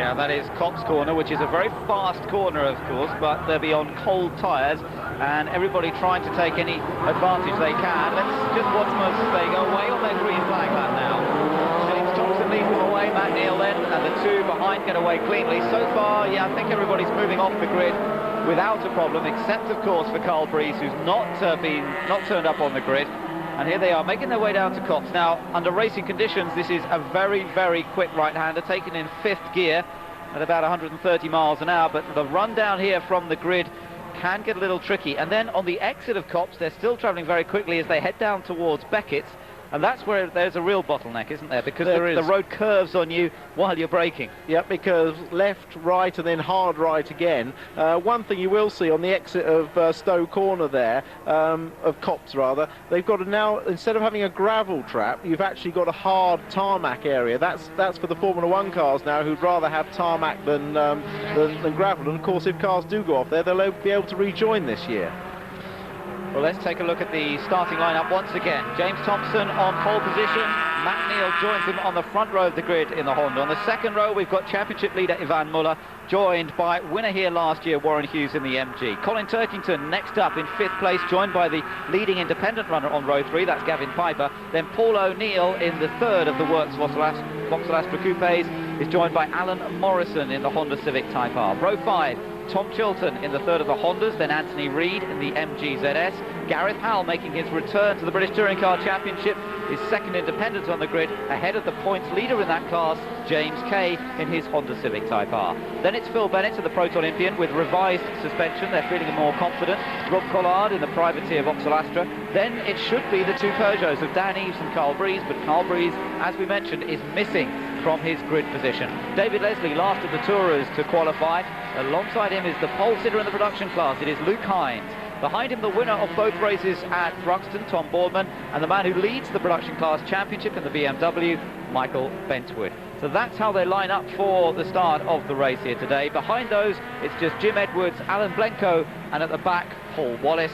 Yeah, that is Copse Corner, which is a very fast corner, of course, but they'll be on cold tyres, and everybody trying to take any advantage they can. Let's just watch them as they go away on their green flag lap now. James Thompson leads them away, Matt Neal then, and the two behind get away cleanly. So far, yeah, I think everybody's moving off the grid without a problem, except, of course, for Carl Breeze, who's not turned up on the grid. And here they are, making their way down to Copse. Now, under racing conditions, this is a very, very quick right-hander, taken in 5th gear at about 130 miles an hour. But the run down here from the grid can get a little tricky. And then on the exit of Copse, they're still travelling very quickly as they head down towards Beckett's. And that's where there's a real bottleneck, isn't there? Because the road curves on you while you're braking. Yep, because left, right, and then hard right again. One thing you will see on the exit of Stowe Corner there, of Copse rather, they've got to now, instead of having a gravel trap, you've actually got a hard tarmac area. That's for the Formula 1 cars now, who'd rather have tarmac than gravel. And of course, if cars do go off there, they'll be able to rejoin this year. Well, let's take a look at the starting lineup once again. James Thompson on pole position. Matt Neal joins him on the front row of the grid in the Honda. On the second row, we've got championship leader Ivan Muller, joined by winner here last year, Warren Hughes in the MG. Colin Turkington next up in 5th place, joined by the leading independent runner on row 3, that's Gavin Piper. Then Paul O'Neill in the third of the Works Vauxhall Astra Coupes is joined by Alan Morrison in the Honda Civic Type R. Row 5, Tom Chilton in the third of the Hondas, then Anthony Reid in the MG ZS. Gareth Howell making his return to the British Touring Car Championship, his second independent on the grid, ahead of the points leader in that class, James Kay, in his Honda Civic Type R. Then it's Phil Bennett in the Proton Olympian with revised suspension. They're feeling more confident. Rob Collard in the privateer Vauxhall Astra. Then it should be the two Peugeots of Dan Eaves and Carl Breeze, but Carl Breeze, as we mentioned, is missing from his grid position. David Leslie, last of the Tourers to qualify. Alongside him is the pole sitter in the production class. It is Luke Hines. Behind him, the winner of both races at Thruxton, Tom Boardman, and the man who leads the production class championship in the BMW, Michael Bentwood. So that's how they line up for the start of the race here today. Behind those, it's just Jim Edwards, Alan Blenko, and at the back, Paul Wallace.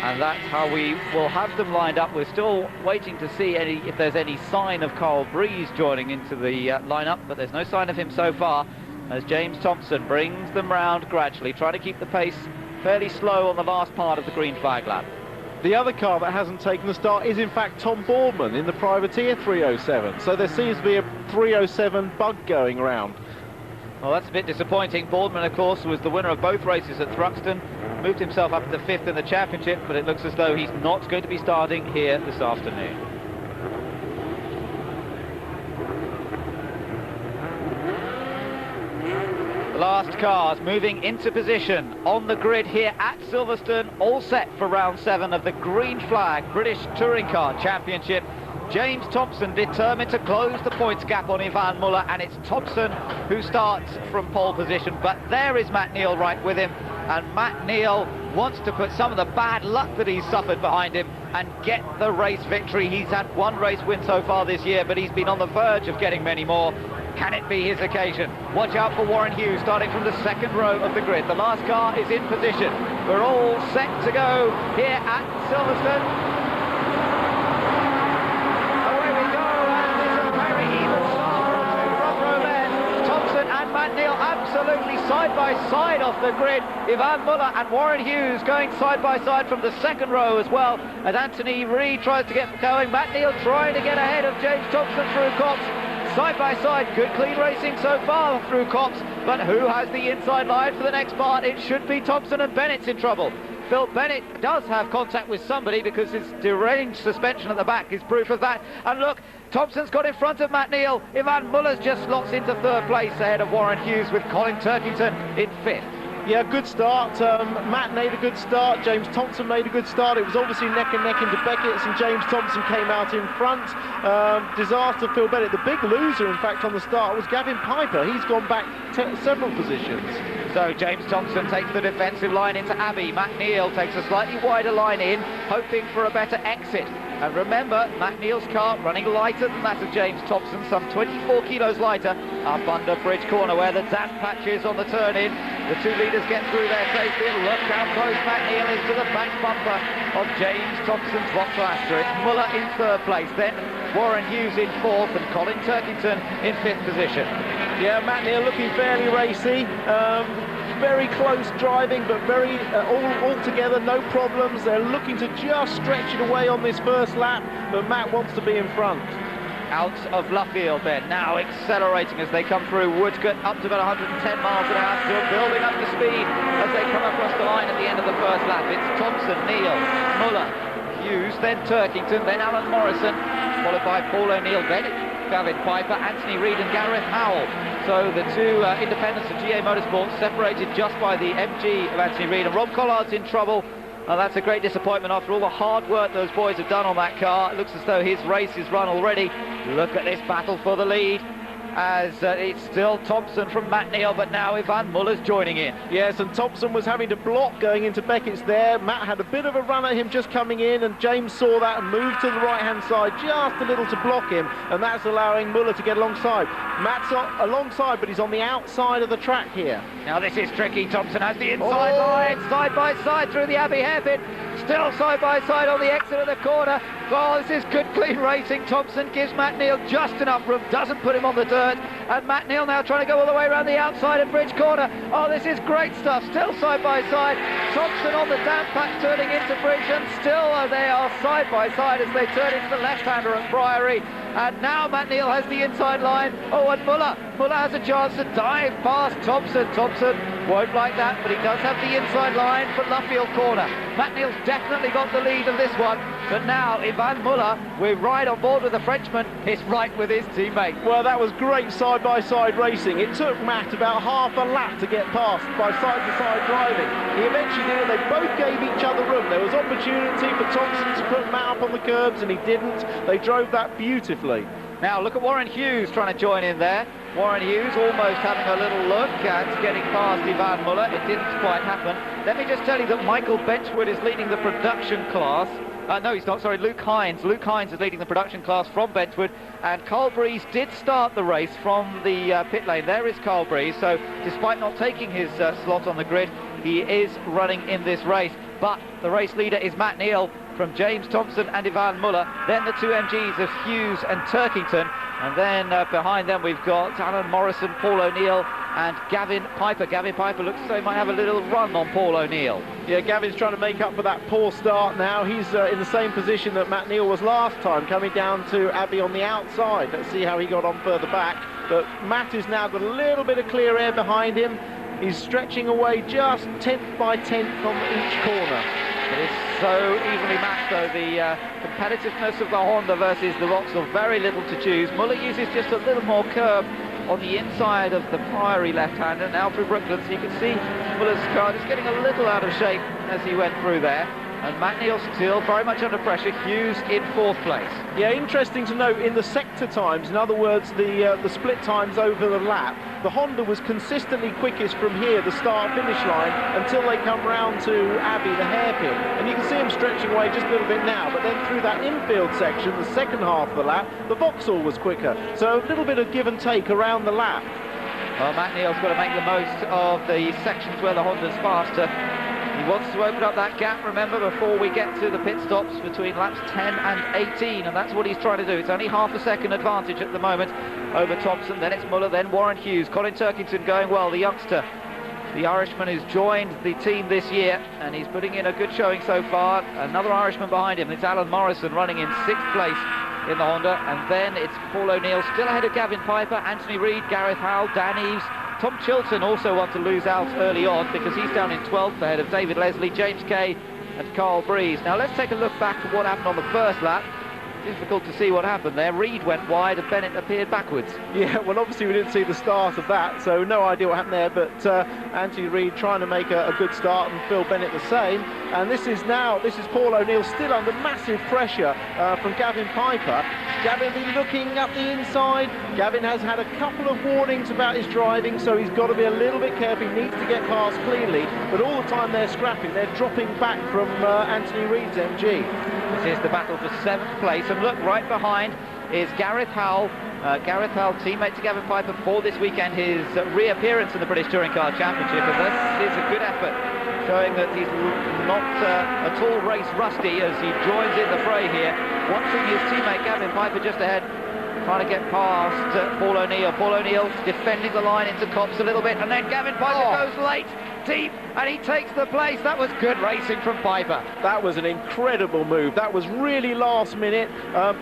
And that's how we will have them lined up. We're still waiting to see if there's any sign of Carl Breeze joining into the lineup, but there's no sign of him so far, as James Thompson brings them round gradually, trying to keep the pace fairly slow on the last part of the green flag lap. The other car that hasn't taken the start is in fact Tom Boardman in the privateer 307. So there seems to be a 307 bug going around. Well, that's a bit disappointing. Boardman, of course, was the winner of both races at Thruxton, moved himself up to 5th in the championship, but it looks as though he's not going to be starting here this afternoon. The last cars moving into position on the grid here at Silverstone, all set for round 7 of the green flag British Touring Car Championship. James Thompson determined to close the points gap on Ivan Muller, and it's Thompson who starts from pole position, but there is Matt Neal right with him, and Matt Neal wants to put some of the bad luck that he's suffered behind him and get the race victory. He's had one race win so far this year, but he's been on the verge of getting many more. Can it be his occasion? Watch out for Warren Hughes starting from the second row of the grid. The last car is in position. We're all set to go here at Silverstone. Away we go, and it's a very even start from two front row men. Thompson and Matt Neal absolutely side by side off the grid. Ivan Muller and Warren Hughes going side by side from the second row as well, as Anthony Reid tries to get going. Matt Neal trying to get ahead of James Thompson through Copse. Side by side, good clean racing so far through Copse, but who has the inside line for the next part? It should be Thompson, and Bennett's in trouble. Phil Bennett does have contact with somebody because his deranged suspension at the back is proof of that. And look, Thompson's got in front of Matt Neal. Ivan Muller's just slots into 3rd place ahead of Warren Hughes with Colin Turkington in 5th. Yeah, good start. Matt made a good start. James Thompson made a good start. It was obviously neck and neck into Beckett's, and James Thompson came out in front. Disaster Phil Bennett. The big loser, in fact, on the start was Gavin Piper. He's gone back several positions. So James Thompson takes the defensive line into Abbey. Matt Neal takes a slightly wider line in, hoping for a better exit. And remember, Matt Neal's car running lighter than that of James Thompson, some 24 kilos lighter, up under Bridge Corner where the Dan patch is on the turn-in. The two leaders get through there safely. Look how close Matt Neal is to the back bumper of James Thompson's Vauxhall Astra. It's Muller in 3rd place, then Warren Hughes in 4th, and Colin Turkington in 5th position. Yeah, Matt Neal looking fairly racy. Very close driving, but very all together, no problems. They're looking to just stretch it away on this first lap, but Matt wants to be in front. Out of Luffield then, now accelerating as they come through Woodcote up to about 110 miles an hour, still building up the speed as they come across the line at the end of the first lap. It's Thompson, Neal, Muller, Hughes, then Turkington, then Alan Morrison, followed by Paul O'Neill, then Gavin Piper, Anthony Reid and Gareth Howell. So the two independents of GA Motorsports separated just by the MG of Anthony Reid, and Rob Collard's in trouble. That's a great disappointment after all the hard work those boys have done on that car. It looks as though his race is run already. Look at this battle for the lead, as it's still Thompson from Matt Neal, but now Ivan Muller's joining in. Yes, and Thompson was having to block going into Beckett's there. Matt had a bit of a run at him just coming in, and James saw that and moved to the right-hand side just a little to block him, and that's allowing Muller to get alongside. Matt's alongside, but he's on the outside of the track here. Now this is tricky. Thompson has the inside line, side by side through the Abbey hairpin. Still side by side on the exit of the corner. Oh, this is good, clean racing. Thompson gives Matt Neal just enough room, doesn't put him on the dirt. And Matt Neal now trying to go all the way around the outside of Bridge Corner. Oh, this is great stuff. Still side by side. Thompson on the damp patch turning into Bridge, and still they are side by side as they turn into the left-hander at Priory. And now Matt Neal has the inside line. Oh, and Muller has a chance to dive past Thompson. Thompson won't like that, but he does have the inside line for Luffield Corner. Matt Neal's definitely got the lead of this one, but now Ivan Muller, we're right on board with the Frenchman, is right with his teammate. Well, that was great side-by-side racing. It took Matt about half a lap to get past by side-to-side driving. He eventually did it. They both gave each other room. There was opportunity for Thompson to put Matt up on the curbs, and he didn't. They drove that beautifully. Now look at Warren Hughes trying to join in there. Warren Hughes almost having a little look at getting past Ivan Muller. It didn't quite happen. Let me just tell you that Michael Benchwood is leading the production class. No, he's not, sorry, Luke Hines. Luke Hines is leading the production class from Benchwood, and Carl Breeze did start the race from the pit lane. There is Carl Breeze, so despite not taking his slot on the grid, he is running in this race. But the race leader is Matt Neal from James Thompson and Ivan Muller. Then the two MGs of Hughes and Turkington. And then behind them we've got Alan Morrison, Paul O'Neill and Gavin Piper. Gavin Piper looks as though he might have a little run on Paul O'Neill. Yeah, Gavin's trying to make up for that poor start now. He's in the same position that Matt Neal was last time, coming down to Abbey on the outside. Let's see how he got on further back. But Matt has now got a little bit of clear air behind him. He's stretching away just 10th by 10th on each corner. It is so evenly matched, though. The competitiveness of the Honda versus the Vauxhall, very little to choose. Muller uses just a little more curve on the inside of the Priory left-hander, now through Brooklands. So you can see Muller's car just getting a little out of shape as he went through there. And Matt Neal still very much under pressure. Hughes in 4th place. Yeah, interesting to note, in the sector times, in other words, the split times over the lap, the Honda was consistently quickest from here, the start-finish line, until they come round to Abbey, the hairpin. And you can see him stretching away just a little bit now, but then through that infield section, the second half of the lap, the Vauxhall was quicker. So a little bit of give and take around the lap. Well, Matt Neal's got to make the most of the sections where the Honda's faster. He wants to open up that gap, remember, before we get to the pit stops between laps 10 and 18, and that's what he's trying to do. It's only half a second advantage at the moment over Thompson. Then it's Muller, then Warren Hughes. Colin Turkington going well, the youngster, the Irishman who's joined the team this year, and he's putting in a good showing so far. Another Irishman behind him, it's Alan Morrison running in 6th place in the Honda, and then it's Paul O'Neill still ahead of Gavin Piper, Anthony Reid, Gareth Howell, Dan Eves. Tom Chilton also wants to lose out early on because he's down in 12th ahead of David Leslie, James Kay and Carl Breeze. Now let's take a look back at what happened on the first lap. Difficult to see what happened there. Reid went wide and Bennett appeared backwards. Yeah, well, obviously we didn't see the start of that, so no idea what happened there, but Anthony Reid trying to make a good start and Phil Bennett the same. And this is Paul O'Neill still under massive pressure from Gavin Piper. Gavin been looking up the inside. Gavin has had a couple of warnings about his driving, so he's got to be a little bit careful. He needs to get past cleanly, but all the time they're scrapping. They're dropping back from Anthony Reid's MG. This is the battle for 7th place, and look, right behind is Gareth Howell. Gareth Howell, teammate to Gavin Piper for this weekend, his reappearance in the British Touring Car Championship, and this is a good effort, showing that he's not at all race rusty as he joins in the fray here, watching his teammate Gavin Piper just ahead. trying to get past Paul O'Neill. Paul O'Neill defending the line into Copse a little bit, and then Gavin Piper goes late, deep, and he takes the place. That was good racing from Piper. That was an incredible move. That was really last minute.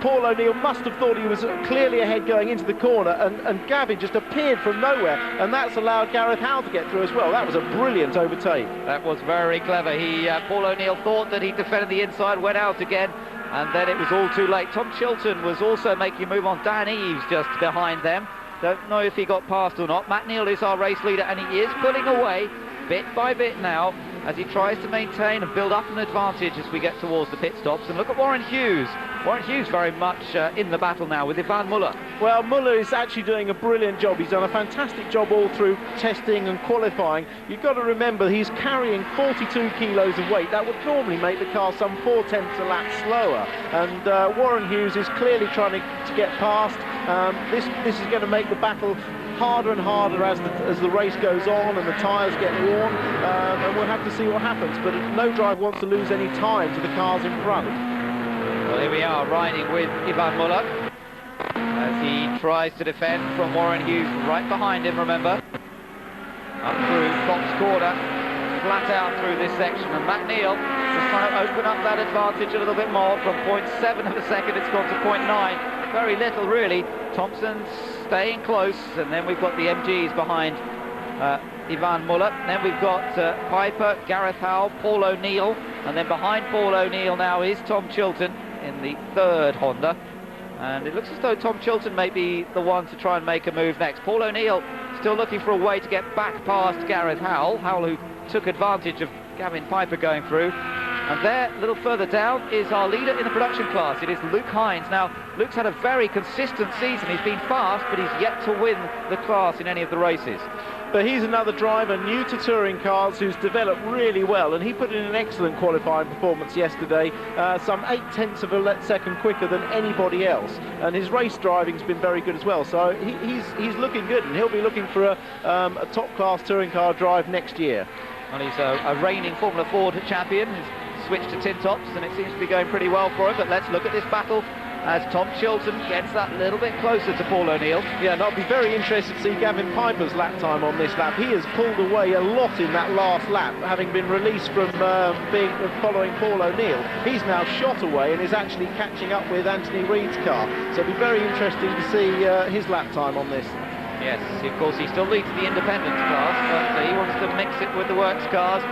Paul O'Neill must have thought he was clearly ahead going into the corner, and Gavin just appeared from nowhere, and that's allowed Gareth Howell to get through as well. That was a brilliant overtake. That was very clever. Paul O'Neill thought that he defended the inside, went out again, and then it was all too late. Tom Chilton was also making a move on Dan Eves just behind them. Don't know if he got past or not. Matt Neal is our race leader, and he is pulling away bit by bit now as he tries to maintain and build up an advantage as we get towards the pit stops. And look at Warren Hughes. Warren Hughes very much in the battle now with Ivan Muller. Well, Muller is actually doing a brilliant job. He's done a fantastic job all through testing and qualifying. You've got to remember he's carrying 42 kilos of weight. That would normally make the car some 4/10 a lap slower. And Warren Hughes is clearly trying to get past. This is going to make the battle harder and harder as the race goes on and the tyres get worn, and we'll have to see what happens. But no driver wants to lose any time to the cars in front. Well, here we are riding with Ivan Muller as he tries to defend from Warren Hughes right behind him, remember. Up through Copse corner, flat out through this section, and Matt Neal just trying to open up that advantage a little bit more. From 0.7 of a second it's gone to 0.9. Very little really. Thompson's staying close, and then we've got the MGs behind Ivan Muller. Then we've got Piper, Gareth Howell, Paul O'Neill, and then behind Paul O'Neill now is Tom Chilton in the third Honda, and it looks as though Tom Chilton may be the one to try and make a move next. Paul O'Neill still looking for a way to get back past Gareth Howell who took advantage of Gavin Piper going through. And there, a little further down, is our leader in the production class. It is Luke Hines. Now, Luke's had a very consistent season. He's been fast, but he's yet to win the class in any of the races. But he's another driver new to touring cars who's developed really well, and he put in an excellent qualifying performance yesterday, some 0.8 of a second quicker than anybody else, and his race driving's been very good as well. So he's looking good, and he'll be looking for a top-class touring car drive next year. Well, he's a reigning Formula Ford champion. He's switched to tin tops, and it seems to be going pretty well for him. But let's look at this battle as Tom Chilton gets that little bit closer to Paul O'Neill. Yeah, and I'll be very interested to see Gavin Piper's lap time on this lap. He has pulled away a lot in that last lap, having been released from following Paul O'Neill. He's now shot away and is actually catching up with Anthony Reid's car. So it'll be very interesting to see his lap time on this. Yes, of course, he still leads the independence class, but he wants to mix it with the works cars,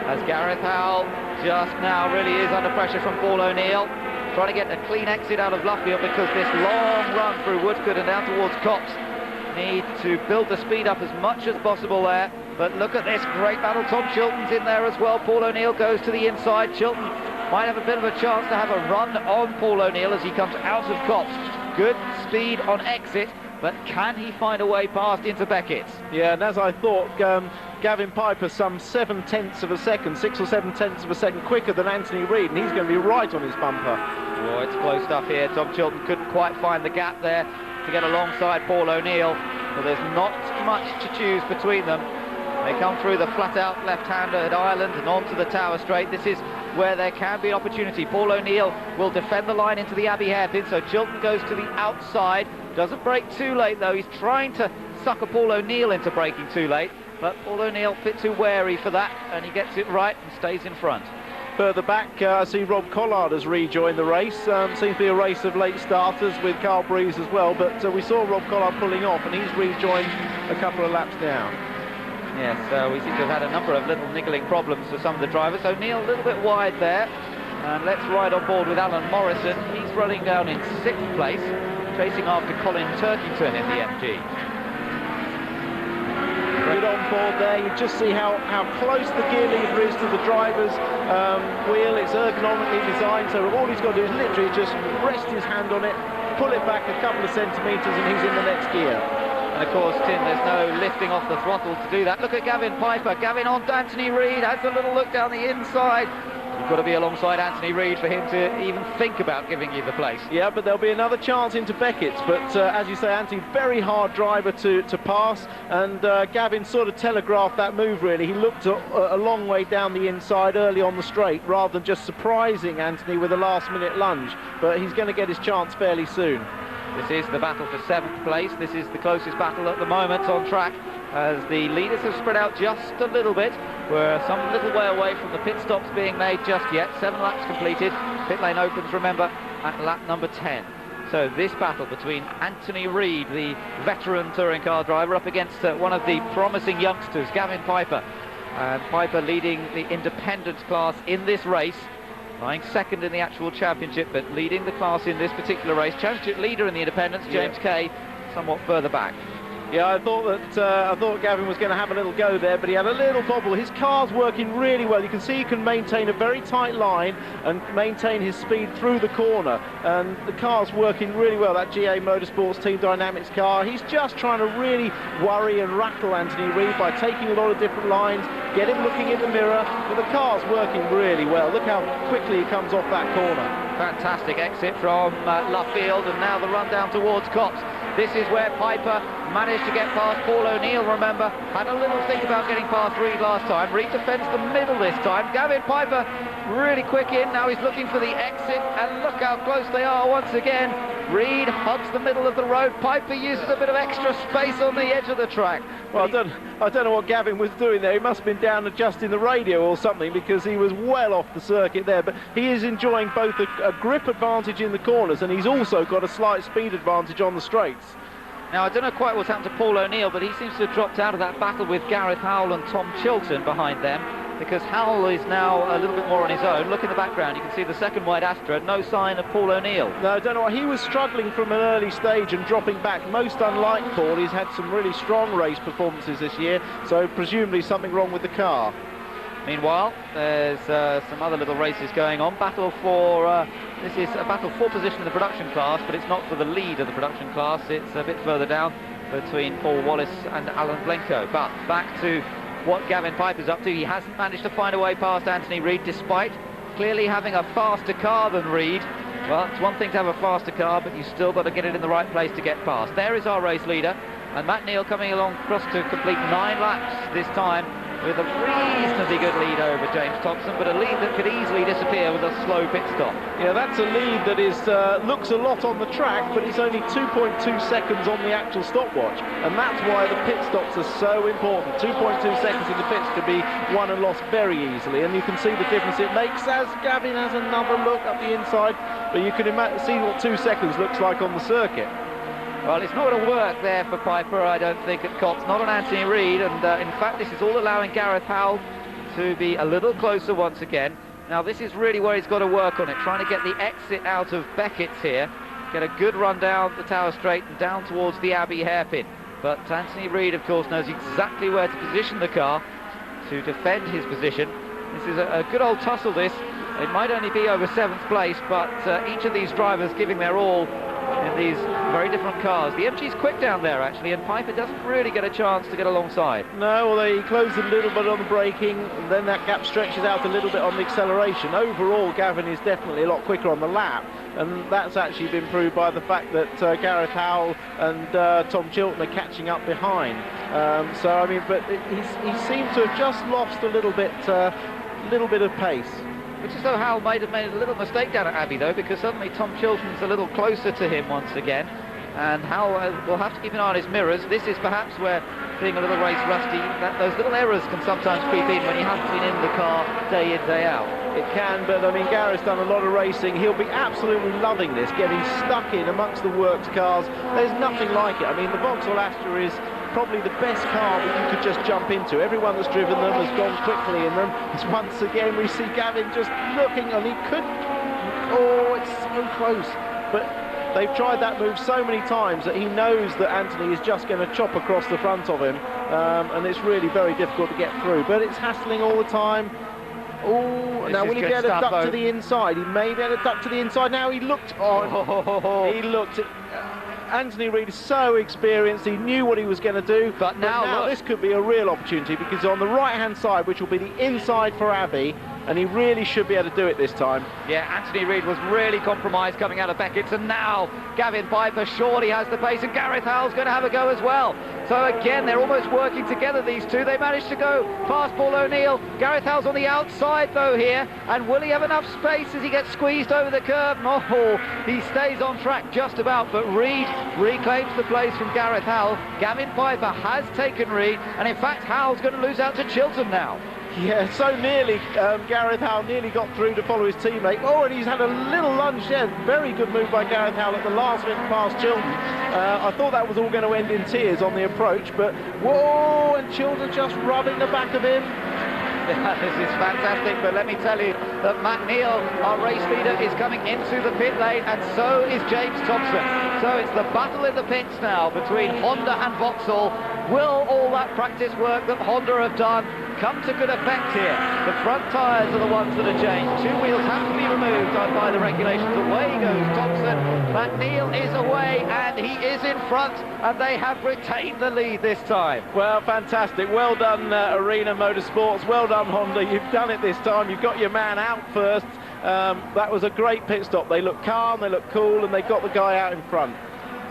as Gareth Howell just now really is under pressure from Paul O'Neill, trying to get a clean exit out of Luffield, because this long run through Woodcote and down towards Copse need to build the speed up as much as possible there. But look at this great battle. Tom Chilton's in there as well. Paul O'Neill goes to the inside. Chilton might have a bit of a chance to have a run on Paul O'Neill as he comes out of Copse. Good speed on exit, but can he find a way past into Beckett's? Yeah, and as I thought, Gavin Piper some 7/10 of a second, 6 or 7/10 of a second quicker than Anthony Reid, and he's going to be right on his bumper. Oh, it's close stuff here. Tom Chilton couldn't quite find the gap there to get alongside Paul O'Neill, but there's not much to choose between them. They come through the flat-out left-hander at Ireland and onto the Tower Straight. This is where there can be an opportunity. Paul O'Neill will defend the line into the Abbey hairpin, so Chilton goes to the outside. Doesn't break too late, though. He's trying to sucker Paul O'Neill into breaking too late, but Paul O'Neill a bit too wary for that, and he gets it right and stays in front. Further back, I see Rob Collard has rejoined the race. Seems to be a race of late starters with Carl Breeze as well, but we saw Rob Collard pulling off, and he's rejoined a couple of laps down. Yes, we seem to have had a number of little niggling problems for some of the drivers. O'Neill a little bit wide there, and let's ride on board with Alan Morrison. He's running down in 6th place, chasing after Colin Turkington in the MG. Good on board there. You just see how close the gear lever is to the driver's wheel. It's ergonomically designed, so all he's got to do is literally just rest his hand on it, pull it back a couple of centimetres, and he's in the next gear. And of course, Tim, there's no lifting off the throttle to do that. Look at Gavin Piper. Gavin on to Anthony Reid, has a little look down the inside. You've got to be alongside Anthony Reid for him to even think about giving you the place. Yeah, but there'll be another chance into Beckett's. But as you say, Anthony, very hard driver to pass. And Gavin sort of telegraphed that move, really. He looked a long way down the inside early on the straight, rather than just surprising Anthony with a last-minute lunge. But he's going to get his chance fairly soon. This is the battle for 7th place. This is the closest battle at the moment on track, as the leaders have spread out just a little bit. We're some little way away from the pit stops being made just yet. 7 laps completed. Pit lane opens, remember, at lap number 10. So this battle between Anthony Reid, the veteran touring car driver, up against one of the promising youngsters, Gavin Piper. And Piper leading the independent class in this race, lying second in the actual championship, but leading the class in this particular race. Championship leader in the independents, James Kay, somewhat further back. Yeah, I thought Gavin was going to have a little go there, but he had a little bobble. His car's working really well. You can see he can maintain a very tight line and maintain his speed through the corner. And the car's working really well, that GA Motorsports Team Dynamics car. He's just trying to really worry and rattle Anthony Reid by taking a lot of different lines, get him looking in the mirror, but the car's working really well. Look how quickly he comes off that corner. Fantastic exit from Luffield, and now the run down towards Copse. This is where Piper managed to get past Paul O'Neill, remember. Had a little think about getting past Reid last time. Reid defends the middle this time. Gavin Piper really quick in. Now he's looking for the exit, and look how close they are once again. Reid hugs the middle of the road. Piper uses a bit of extra space on the edge of the track. Well, I don't know what Gavin was doing there. He must have been down adjusting the radio or something, because he was well off the circuit there. But he is enjoying both a grip advantage in the corners, and he's also got a slight speed advantage on the straights. Now, I don't know quite what's happened to Paul O'Neill, but he seems to have dropped out of that battle with Gareth Howell and Tom Chilton behind them, because Howell is now a little bit more on his own. Look in the background, you can see the second white Astra, no sign of Paul O'Neill. No, I don't know why. He was struggling from an early stage and dropping back. Most unlike Paul, he's had some really strong race performances this year, so presumably something wrong with the car. Meanwhile, there's some other little races going on. Battle for, this is a battle for position in the production class, but it's not for the lead of the production class. It's a bit further down between Paul Wallace and Alan Blenko. But back to what Gavin Piper's up to. He hasn't managed to find a way past Anthony Reid, despite clearly having a faster car than Reid. Well, it's one thing to have a faster car, but you still got to get it in the right place to get past. There is our race leader, and Matt Neal coming along across to complete 9 laps this time, with a reasonably good lead over James Thompson, but a lead that could easily disappear with a slow pit stop. Yeah, that's a lead that is looks a lot on the track, but it's only 2.2 seconds on the actual stopwatch, and that's why the pit stops are so important. 2.2 seconds in the pits could be won and lost very easily, and you can see the difference it makes as Gavin has another look up the inside, but you can see what 2 seconds looks like on the circuit. Well, it's not going to work there for Piper, I don't think, at Copse, not on Anthony Reid, and in fact this is all allowing Gareth Howell to be a little closer once again. Now this is really where he's got to work on it, trying to get the exit out of Beckett's here, get a good run down the Tower Straight and down towards the Abbey hairpin. But Anthony Reid, of course, knows exactly where to position the car to defend his position. This is a good old tussle, this. It might only be over 7th place, but each of these drivers giving their all in these very different cars. The MG's quick down there, actually, and Piper doesn't really get a chance to get alongside. No, although he closed a little bit on the braking, and then that gap stretches out a little bit on the acceleration. Overall, Gavin is definitely a lot quicker on the lap, and that's actually been proved by the fact that Gareth Howell and Tom Chilton are catching up behind. So, I mean, but he seems to have just lost a little bit of pace. Looks as though Howell might have made a little mistake down at Abbey, though, because suddenly Tom Chilton's a little closer to him once again, and Howell will have to keep an eye on his mirrors. This is perhaps where, being a little race rusty, those little errors can sometimes creep in when you haven't been in the car day in, day out. It can, but I mean, Gareth's done a lot of racing. He'll be absolutely loving this, getting stuck in amongst the works cars. There's nothing like it. I mean, the Vauxhall Astra is probably the best car that you could just jump into. Everyone that's driven them has gone quickly in them. It's once again we see Gavin just looking, and he could, oh, it's so close, but they've tried that move so many times that he knows that Anthony is just going to chop across the front of him, and it's really very difficult to get through, but it's hassling all the time. Oh, now will he be able to duck to the inside? He may be able to duck to the inside. Now he looked on. He looked at Anthony Reid is so experienced, he knew what he was going to do, but now this could be a real opportunity, because on the right hand side, which will be the inside for Abbey, and he really should be able to do it this time. Yeah, Anthony Reid was really compromised coming out of Beckett's, and now Gavin Piper surely has the pace, and Gareth Howell's going to have a go as well. So So again, they're almost working together, these two. They managed to go past Paul O'Neill. Gareth Howell's on the outside, though, here. And will he have enough space as he gets squeezed over the curb? No, he stays on track just about, but Reed reclaims the place from Gareth Howell. Gavin Piper has taken Reed, and in fact, Howell's going to lose out to Chilton now. Yeah, so nearly, Gareth Howell nearly got through to follow his teammate. Oh, and he's had a little lunge there. Very good move by Gareth Howell at the last minute past Chilton. I thought that was all going to end in tears on the approach, but whoa, and Chilton just rubbing the back of him. This is fantastic, but let me tell you that Matt Neal, our race leader, is coming into the pit lane, and so is James Thompson. So it's the battle in the pits now between Honda and Vauxhall. Will all that practice work that Honda have done come to good effect here? The front tyres are the ones that are changed. Two wheels have to be removed by the regulations. Away goes Thompson. Matt Neal is away, and he is in front, and they have retained the lead this time. Well, fantastic. Well done, Arena Motorsports. Well done, Honda. You've done it this time. You've got your man out first. That was a great pit stop. They look calm, they look cool, and they got the guy out in front.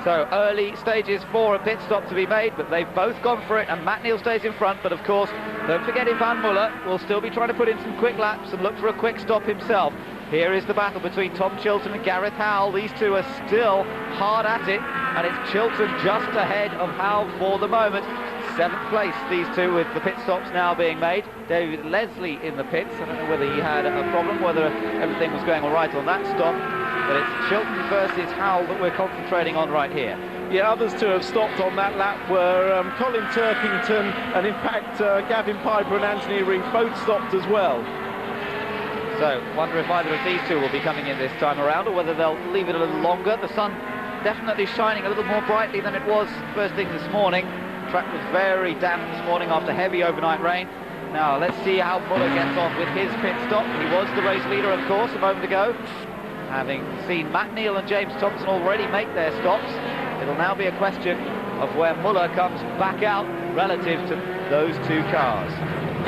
So early stages for a pit stop to be made, but they've both gone for it, and Matt Neal stays in front. But of course, don't forget Ivan Muller will still be trying to put in some quick laps and look for a quick stop himself. Here is the battle between Tom Chilton and Gareth Howell. These two are still hard at it, and it's Chilton just ahead of Howell for the moment. 7th place, these two, with the pit stops now being made. David Leslie in the pits. I don't know whether he had a problem, whether everything was going all right on that stop, but it's Chilton versus Howell that we're concentrating on right here. Yeah, others to have stopped on that lap were Colin Turkington, and in fact Gavin Piper and Anthony Reid both stopped as well. So wonder if either of these two will be coming in this time around, or whether they'll leave it a little longer. The sun definitely shining a little more brightly than it was first thing this morning. The track was very damp this morning after heavy overnight rain. Now let's see how Muller gets on with his pit stop. He was the race leader, of course, a moment ago. Having seen Matt Neal and James Thompson already make their stops, it'll now be a question of where Muller comes back out relative to those two cars.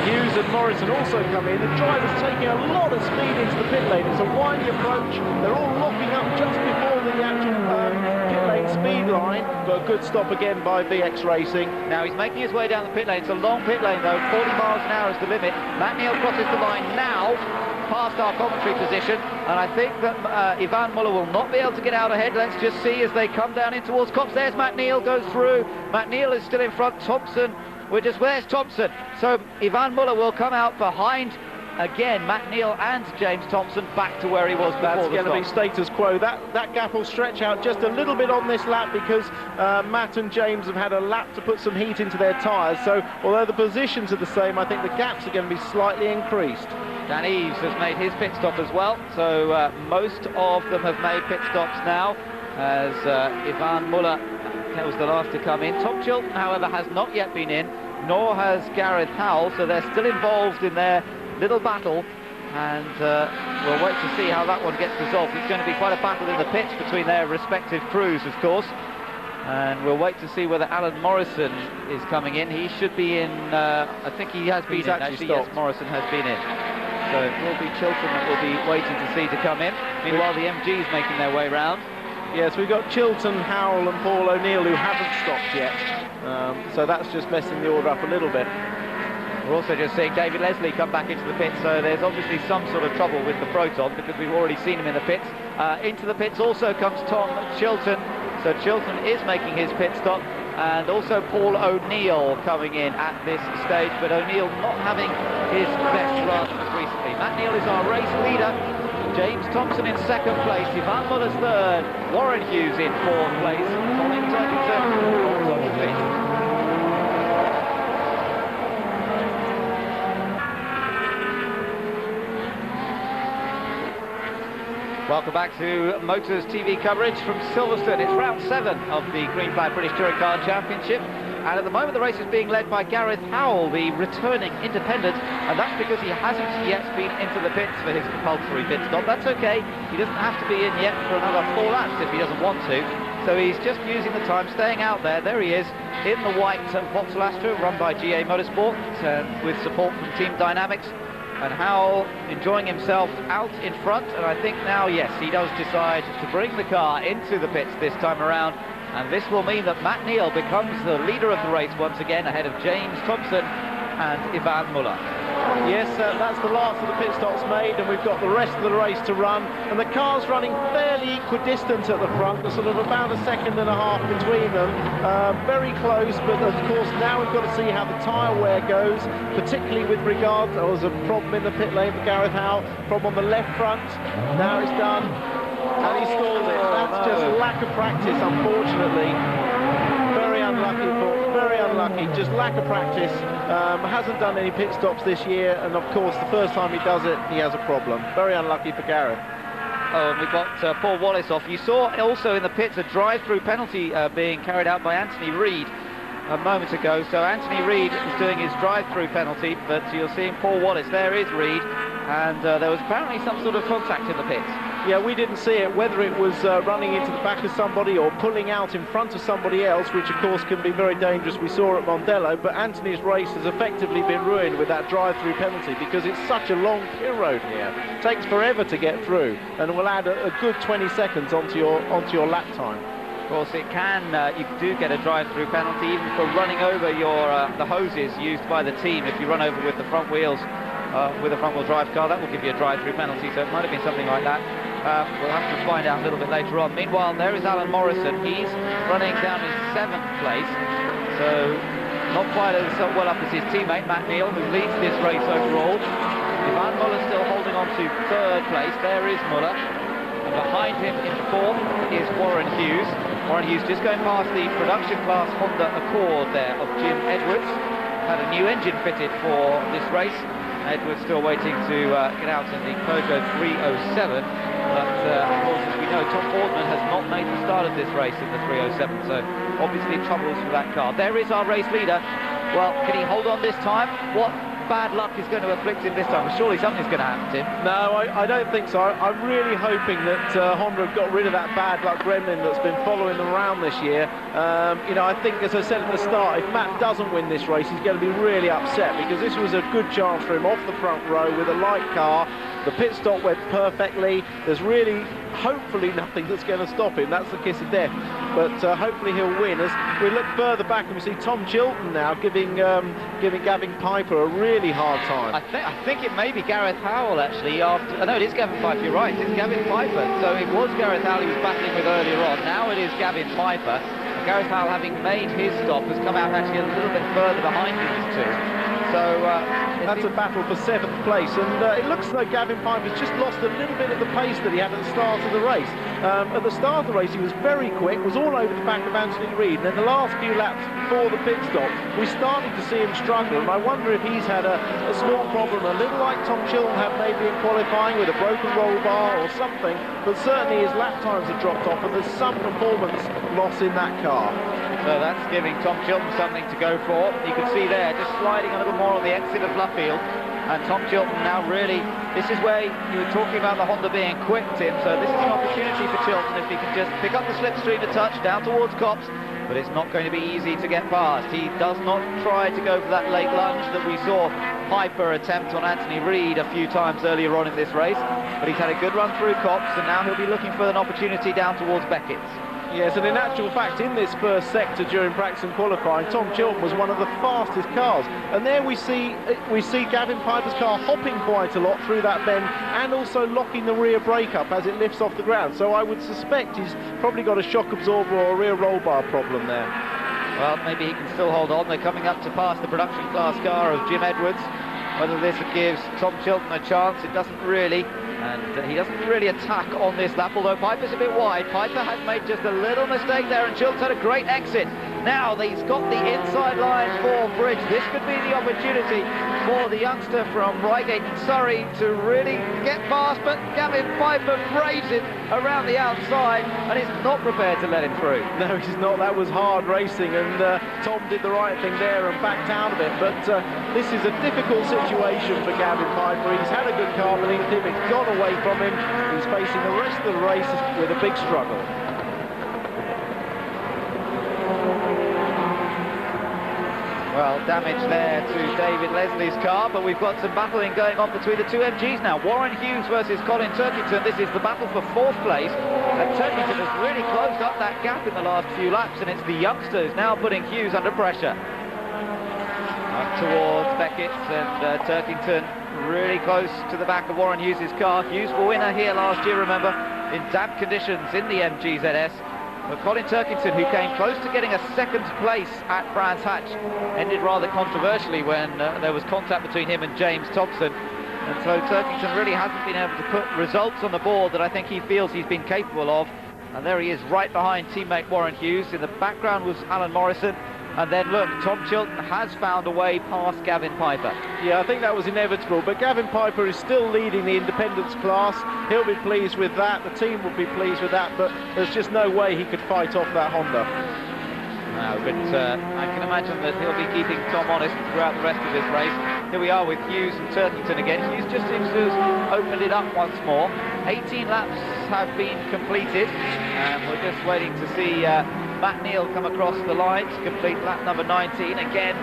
Hughes and Morrison also come in. The driver's taking a lot of speed into the pit lane. It's a windy approach. They're all locking up just before the actual pit lane speed line. But a good stop again by VX Racing. Now he's making his way down the pit lane. It's a long pit lane though. 40 miles an hour is the limit. Matt Neal crosses the line now, past our commentary position, and I think that Ivan Muller will not be able to get out ahead. Let's just see as they come down in towards Copse. There's Matt Neal, goes through. Matt Neal is still in front. Thompson, where's Thompson? So Ivan Muller will come out behind again Matt Neal and James Thompson, back to where he was before. That's going to be status quo. That gap will stretch out just a little bit on this lap because Matt and James have had a lap to put some heat into their tyres. So although the positions are the same, I think the gaps are going to be slightly increased. Dan Eves has made his pit stop as well, so most of them have made pit stops now, as Ivan Muller was the last to come in. Tom Chilton, however, has not yet been in, nor has Gareth Howell, so they're still involved in their little battle, and we'll wait to see how that one gets resolved. It's going to be quite a battle in the pits between their respective crews, of course, and we'll wait to see whether Alan Morrison is coming in. He should be in, I think he has been in, actually. Yes, Morrison has been in. So it will be Chilton that we'll be waiting to see to come in. Meanwhile, the MG's making their way round. Yes, we've got Chilton, Howell and Paul O'Neill who haven't stopped yet. So that's just messing the order up a little bit. We're also just seeing David Leslie come back into the pits, so there's obviously some sort of trouble with the Proton because we've already seen him in the pits. Into the pits also comes Tom Chilton, so Chilton is making his pit stop, and also Paul O'Neill coming in at this stage, but O'Neill not having his best run recently. Matt Neal is our race leader, James Thompson in 2nd place, Ivan Muller's 3rd, Warren Hughes in 4th place, Colin Turkington on the 5th. Welcome back to Motors TV coverage from Silverstone. It's round 7 of the Green Flag British Touring Car Championship, and at the moment the race is being led by Gareth Howell, the returning independent, and that's because he hasn't yet been into the pits for his compulsory pit stop. That's okay, he doesn't have to be in yet for another 4 laps if he doesn't want to, so he's just using the time, staying out there. There he is in the white Vauxhall Astra run by GA Motorsport with support from Team Dynamics. And Howell enjoying himself out in front, and I think now, yes, he does decide to bring the car into the pits this time around. And this will mean that Matt Neal becomes the leader of the race once again, ahead of James Thompson and Ivan Muller. Yes, that's the last of the pit stops made, and we've got the rest of the race to run. And the car's running fairly equidistant at the front. There's sort of about a second and a half between them. Very close, but of course now we've got to see how the tyre wear goes, particularly with regard to, there was a problem in the pit lane for Gareth Howell, from on the left front. Now it's done, and he stalled it. That's just lack of practice, unfortunately. Very unlucky, just lack of practice. Hasn't done any pit stops this year, and of course the first time he does it, he has a problem. Very unlucky for Gareth. Oh, and we've got Paul Wallace off. You saw also in the pits a drive-through penalty being carried out by Anthony Reid a moment ago. So Anthony Reid is doing his drive-through penalty, but you're seeing Paul Wallace. There is Reid, and there was apparently some sort of contact in the pits. Yeah, we didn't see it, whether it was running into the back of somebody or pulling out in front of somebody else, which of course can be very dangerous. We saw at Mondello, but Anthony's race has effectively been ruined with that drive-through penalty, because it's such a long pit road here. It takes forever to get through, and will add a good 20 seconds onto your lap time. Of course, it can. You do get a drive-through penalty even for running over the hoses used by the team. If you run over with the front wheels with a front-wheel drive car, that will give you a drive-through penalty. So it might have been something like that. We'll have to find out a little bit later on. Meanwhile, there is Alan Morrison. He's running down in 7th place, so not quite as well up as his teammate Matt Neal, who leads this race overall. Ivan Muller still holding on to 3rd place. There is Muller. And behind him in 4th is Warren Hughes. Warren Hughes just going past the production class Honda Accord there of Jim Edwards. Had a new engine fitted for this race. Edwards still waiting to get out in the Peugeot 307, but of course, as we know, Tom Boardman has not made the start of this race in the 307, so obviously troubles for that car. There is our race leader. Well, can he hold on this time? What bad luck is going to afflict him this time? Surely something's going to happen to him. No, I don't think so. I'm really hoping that Honda have got rid of that bad luck gremlin that's been following them around this year. You know, I think, as I said at the start, if Matt doesn't win this race, he's going to be really upset, because this was a good chance for him off the front row with a light car. The pit stop went perfectly. There's really, hopefully, nothing that's going to stop him. That's the kiss of death. But hopefully he'll win. As we look further back, and we see Tom Chilton now giving Gavin Piper a really hard time. I think it may be Gareth Howell, actually. No, it is Gavin Piper, you're right. It's Gavin Piper. So it was Gareth Howell he was battling with earlier on. Now it is Gavin Piper. And Gareth Howell, having made his stop, has come out actually a little bit further behind these two. So that's a battle for 7th place, and it looks like Gavin Piper's just lost a little bit of the pace that he had at the start of the race. At the start of the race he was very quick, was all over the back of Anthony Reid, and then the last few laps before the pit stop we started to see him struggle, and I wonder if he's had a small problem, a little like Tom Chilton had maybe in qualifying, with a broken roll bar or something, but certainly his lap times have dropped off, and there's some performance loss in that car. So that's giving Tom Chilton something to go for. You can see there, just sliding a little more on the exit of Luffield. And Tom Chilton now really, this is where you were talking about the Honda being quick, Tim. So this is an opportunity for Chilton if he can just pick up the slipstream a touch down towards Copse. But it's not going to be easy to get past. He does not try to go for that late lunge that we saw Piper attempt on Anthony Reid a few times earlier on in this race. But he's had a good run through Copse, and now he'll be looking for an opportunity down towards Beckett's. Yes, and in actual fact, in this first sector during practice and qualifying, Tom Chilton was one of the fastest cars. And there we see Gavin Piper's car hopping quite a lot through that bend, and also locking the rear brake up as it lifts off the ground. So I would suspect he's probably got a shock absorber or a rear roll bar problem there. Well, maybe he can still hold on. They're coming up to pass the production class car of Jim Edwards. Whether this gives Tom Chilton a chance, it doesn't really. And he doesn't really attack on this lap, although Piper's a bit wide. Piper has made just a little mistake there, and Chilton's had a great exit. Now he's got the inside line for Bridge. This could be the opportunity for the youngster from Reigate in Surrey to really get past, but Gavin Piper braves it around the outside and is not prepared to let him through. No, he's not. That was hard racing, and Tom did the right thing there and backed out of it. But this is a difficult situation for Gavin Piper. He's had a good car beneath him. It's gone away from him. He's facing the rest of the race with a big struggle. Well, damage there to David Leslie's car, but we've got some battling going on between the two MGs now. Warren Hughes versus Colin Turkington. This is the battle for 4th place. And Turkington has really closed up that gap in the last few laps, and it's the youngsters now putting Hughes under pressure. Up towards Beckett, and Turkington really close to the back of Warren Hughes' car. Hughes the winner here last year, remember, in damp conditions in the MGZS. But Colin Turkington, who came close to getting a second place at Brands Hatch, ended rather controversially when there was contact between him and James Thompson. And so Turkington really hasn't been able to put results on the board that I think he feels he's been capable of. And there he is, right behind teammate Warren Hughes. In the background was Alan Morrison. And then look, Tom Chilton has found a way past Gavin Piper. Yeah, I think that was inevitable, but Gavin Piper is still leading the independence class. He'll be pleased with that, the team will be pleased with that, but there's just no way he could fight off that Honda. No, but I can imagine that he'll be keeping Tom honest throughout the rest of this race. Here we are with Hughes and Turkington again. Hughes just seems to have opened it up once more. 18 laps have been completed, and we're just waiting to see Matt Neal come across the line to complete lap number 19. Again,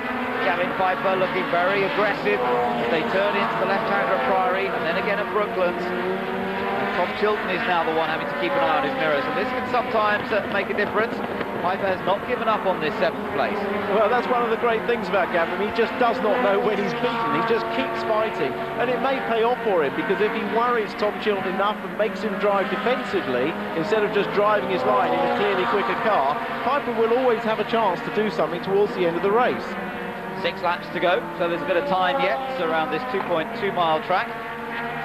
Gavin Piper looking very aggressive as they turn into the left-hander at Priory, and then again at Brooklands. Tom Chilton is now the one having to keep an eye on his mirrors, and this can sometimes make a difference. Piper has not given up on this 7th place. Well, that's one of the great things about Gavin. He just does not know when he's beaten. He just keeps fighting, and it may pay off for him, because if he worries Tom Chilton enough and makes him drive defensively instead of just driving his line in a clearly quicker car, Piper will always have a chance to do something towards the end of the race. 6 laps to go, so there's a bit of time yet around this 2.2-mile track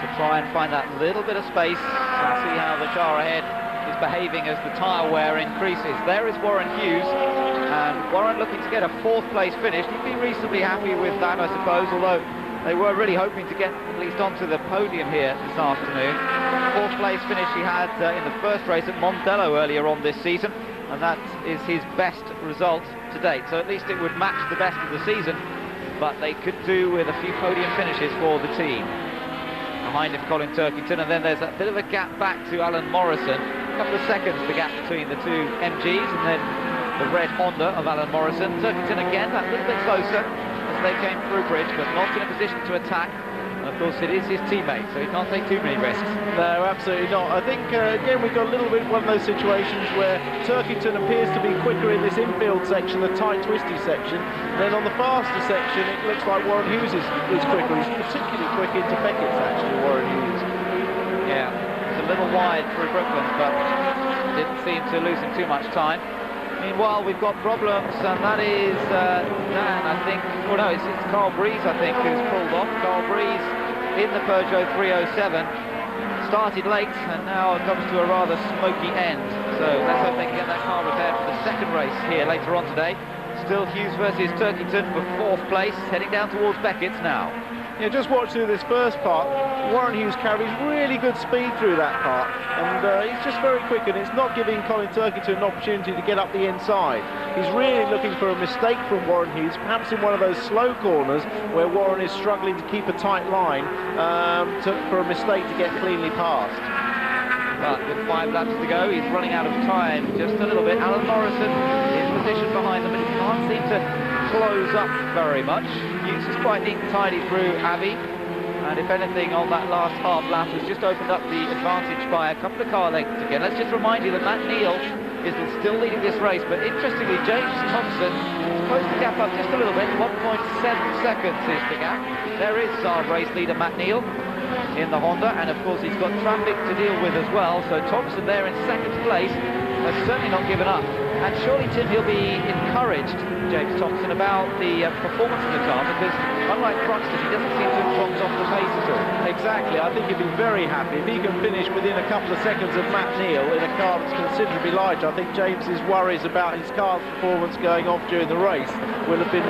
to try and find that little bit of space and see how the car ahead is behaving as the tyre wear increases. There is Warren Hughes, and Warren looking to get a 4th place finish. He'd be reasonably happy with that, I suppose, although they were really hoping to get at least onto the podium here this afternoon. 4th place finish he had in the first race at Mondello earlier on this season, and that is his best result to date. So at least it would match the best of the season, but they could do with a few podium finishes for the team. Behind him, Colin Turkington, and then there's a bit of a gap back to Alan Morrison. A couple of seconds, the gap between the two MGs, and then the red Honda of Alan Morrison. Turkington again, that little bit closer as they came through bridge, but not in a position to attack. And of course, it is his teammate, so he can't take too many risks. No, absolutely not. I think, again, we've got a little bit one of those situations where Turkington appears to be quicker in this infield section, the tight, twisty section. Then on the faster section, it looks like Warren Hughes is quicker. He's particularly quick into Beckett's, actually, Warren Hughes. Yeah, it's a little wide through Brooklands, but didn't seem to lose him too much time. Meanwhile, we've got problems, and that is Dan, I think. Well, no, it's Carl Breeze, I think, who's pulled off. Carl Breeze in the Peugeot 307 started late, and now it comes to a rather smoky end. So let's hope they can get that car repaired for the second race here later on today. Still Hughes versus Turkington for 4th place, heading down towards Beckett's now. Yeah, just watch through this first part. Warren Hughes carries really good speed through that part, and he's just very quick, and it's not giving Colin Turkington an opportunity to get up the inside. He's really looking for a mistake from Warren Hughes, perhaps in one of those slow corners where Warren is struggling to keep a tight line for a mistake to get cleanly past. But with 5 laps to go, he's running out of time just a little bit. Alan Morrison is positioned behind them, but he can't seem to close up very much. Hughes is quite neat and tidy through Abbey, and if anything on that last half lap has just opened up the advantage by a couple of car lengths again. Let's just remind you that Matt Neal is still leading this race, but interestingly James Thompson closed the gap up just a little bit. 1.7 seconds is the gap. There is our race leader Matt Neal in the Honda, and of course he's got traffic to deal with as well, so Thompson there in 2nd place has certainly not given up. And surely, Tim, he'll be encouraged, James Thompson, about the performance of the car, because unlike Croxton, he doesn't seem to have dropped off the pace at all. Exactly, I think he'd be very happy if he can finish within a couple of seconds of Matt Neal in a car that's considerably larger. I think James's worries about his car's performance going off during the race will have been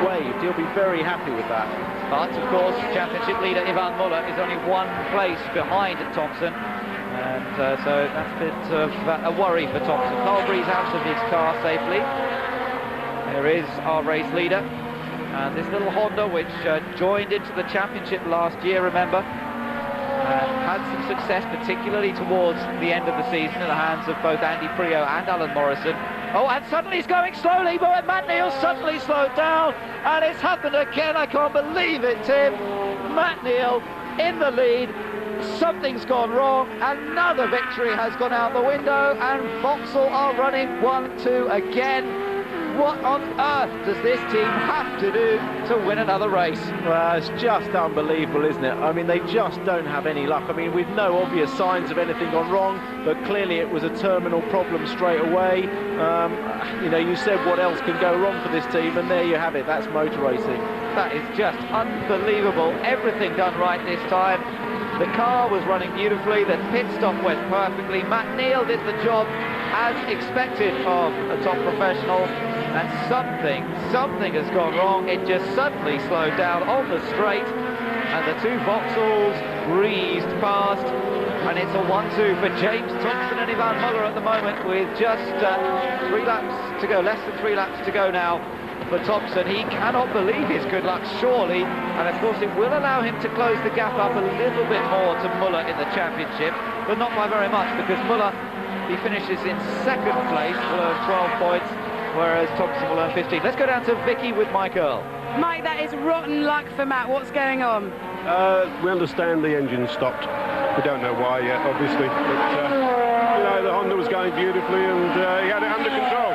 waived. He'll be very happy with that. But, of course, championship leader Ivan Muller is only 1 place behind Thompson. And so that's a bit of a worry for Thompson. Carl Breeze out of his car safely. There is our race leader. And this little Honda, which joined into the championship last year, remember, had some success, particularly towards the end of the season, in the hands of both Andy Prio and Alan Morrison. Oh, and suddenly he's going slowly, but Matt Neal suddenly slowed down, and it's happened again. I can't believe it, Tim. Matt Neal in the lead. something's gone wrong. Another victory has gone out the window, and Vauxhall are running 1-2 again. What on earth does this team have to do to win another race? Well, it's just unbelievable, isn't it? I mean, they just don't have any luck. I mean, with no obvious signs of anything gone wrong, but clearly it was a terminal problem straight away. You know, you said what else can go wrong for this team, and there you have it. That's motor racing. That is just unbelievable. Everything done right this time. The car was running beautifully, the pit stop went perfectly. Matt Neal did the job as expected of a top professional, and something has gone wrong. It just suddenly slowed down on the straight, and the two Vauxhalls breezed past, and it's a 1-2 for James Thompson and Ivan Muller at the moment, with just 3 laps to go, less than 3 laps to go now for Thompson. He cannot believe his good luck, surely, and of course it will allow him to close the gap up a little bit more to Muller in the championship, but not by very much, because Muller, he finishes in second place, will earn 12 points, whereas Thompson will earn 15. Let's go down to Vicky with Mike Earl. Mike, that is rotten luck for Matt. What's going on? We understand the engine stopped. We don't know why yet, obviously, but you know, the Honda was going beautifully, and he had it under control.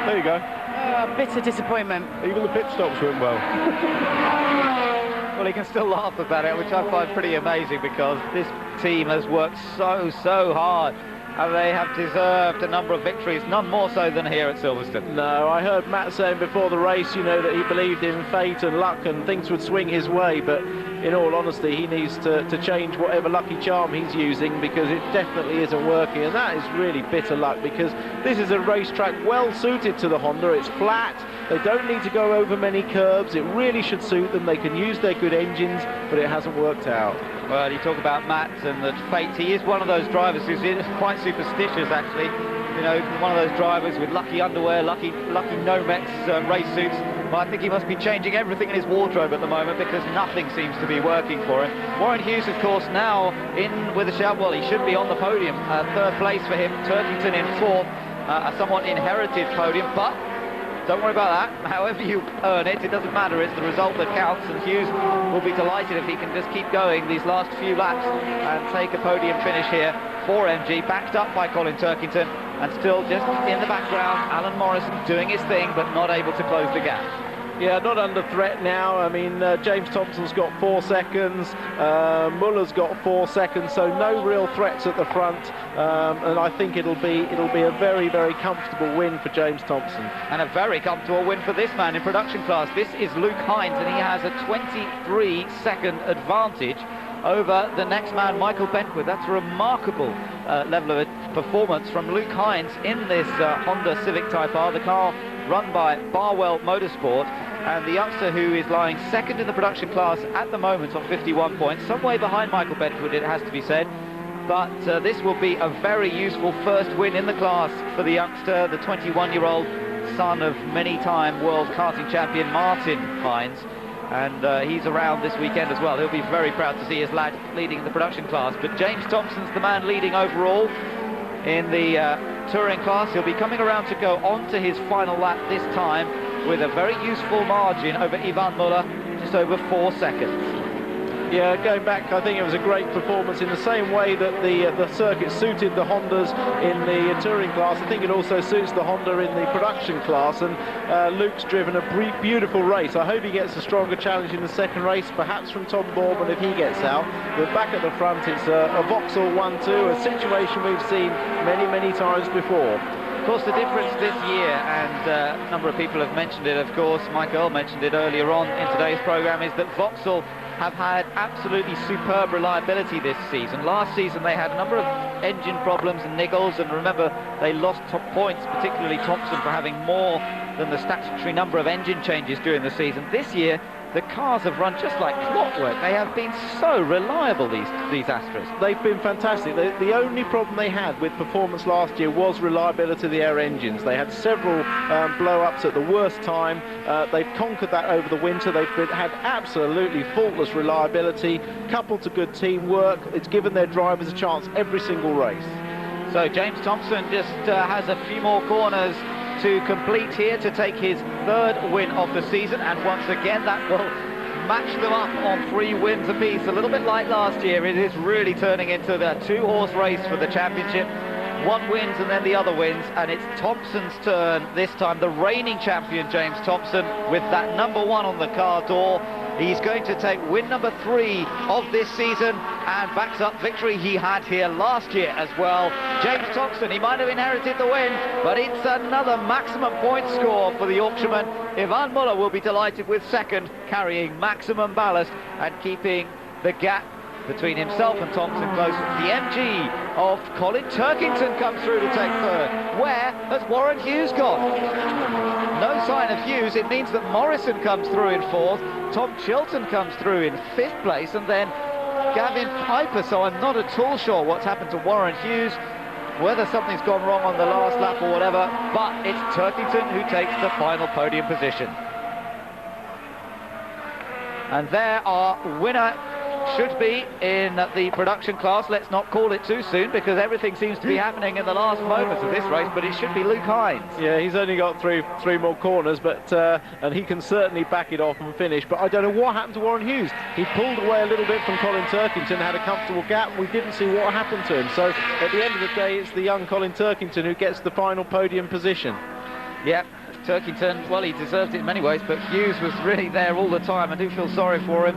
There you go. Bitter disappointment. Even the pit stops went well. Well, he can still laugh about it, which I find pretty amazing, because this team has worked so hard, and they have deserved a number of victories, none more so than here at Silverstone. No, I heard Matt saying before the race, you know, that he believed in fate and luck and things would swing his way, but in all honesty, he needs to change whatever lucky charm he's using, because it definitely isn't working, and that is really bitter luck, because this is a racetrack well suited to the Honda. It's flat, they don't need to go over many curbs, it really should suit them, they can use their good engines, but it hasn't worked out. Well, you talk about Matt and the fate. He is one of those drivers who's quite superstitious, actually. You know, one of those drivers with lucky underwear, lucky Nomex race suits. Well, I think he must be changing everything in his wardrobe at the moment, because nothing seems to be working for him. Warren Hughes, of course, now in with a shout. Well, he should be on the podium. Third place for him. Turkington in fourth. A somewhat inherited podium, but don't worry about that. However you earn it, it doesn't matter. It's the result that counts, and Hughes will be delighted if he can just keep going these last few laps and take a podium finish here for MG, backed up by Colin Turkington, and still just in the background, Alan Morrison doing his thing, but not able to close the gap. Yeah, not under threat now. I mean, James Thompson's got 4 seconds, Muller's got 4 seconds, so no real threats at the front, and I think it'll be a very comfortable win for James Thompson. And a very comfortable win for this man in production class. This is Luke Hines, and he has a 23-second advantage over the next man, Michael Bentwood. That's a remarkable level of performance from Luke Hines in this Honda Civic Type R, the car run by Barwell Motorsport, and the youngster who is lying second in the production class at the moment on 51 points, some way behind Michael Bentwood, it has to be said, but this will be a very useful first win in the class for the youngster, the 21-year-old son of many-time world karting champion Martin Hines, and he's around this weekend as well. He'll be very proud to see his lad leading the production class, but James Thompson's the man leading overall in the touring class. He'll be coming around to go on to his final lap this time with a very useful margin over Ivan Muller, just over 4 seconds. Yeah, going back, I think it was a great performance in the same way that the circuit suited the Hondas in the touring class. I think it also suits the Honda in the production class, and Luke's driven a beautiful race. I hope he gets a stronger challenge in the second race, perhaps from Tom Bourman if he gets out. But back at the front, it's a Vauxhall 1-2, a situation we've seen many times before. Of course, the difference this year, and a number of people have mentioned it, of course, Mike Earl mentioned it earlier on in today's programme, is that Vauxhall have had absolutely superb reliability this season. Last season they had a number of engine problems and niggles, and remember, they lost top points, particularly Thompson, for having more than the statutory number of engine changes during the season. This year, the cars have run just like clockwork. They have been so reliable, these Astras. They've been fantastic. The only problem they had with performance last year was reliability of the air engines. They had several blow-ups at the worst time. They've conquered that over the winter. They've had absolutely faultless reliability, coupled to good teamwork. It's given their drivers a chance every single race. So James Thompson just has a few more corners to complete here to take his third win of the season, and once again that will match them up on 3 wins apiece. A little bit like last year, it is really turning into the 2-horse race for the championship. One wins and then the other wins, and it's Thompson's turn this time. The reigning champion, James Thompson, with that number 1 on the car door. He's going to take win number 3 of this season and backs up victory he had here last year as well. James Thompson, he might have inherited the win, but it's another maximum point score for the Yorkshireman. Ivan Muller will be delighted with second, carrying maximum ballast and keeping the gap between himself and Thompson close. The MG of Colin Turkington comes through to take third. Where has Warren Hughes gone? No sign of Hughes. It means that Morrison comes through in 4th, Tom Chilton comes through in 5th place, and then Gavin Piper. So I'm not at all sure what's happened to Warren Hughes, whether something's gone wrong on the last lap or whatever, but it's Turkington who takes the final podium position. And there our winner should be in the production class. Let's not call it too soon, because everything seems to be happening in the last moments of this race, but it should be Luke Hines. Yeah, he's only got three more corners, but and he can certainly back it off and finish. But I don't know what happened to Warren Hughes. He pulled away a little bit from Colin Turkington, had a comfortable gap. We didn't see what happened to him. So at the end of the day, it's the young Colin Turkington who gets the final podium position. Yep, Turkington, well, he deserved it in many ways, but Hughes was really there all the time. I do feel sorry for him.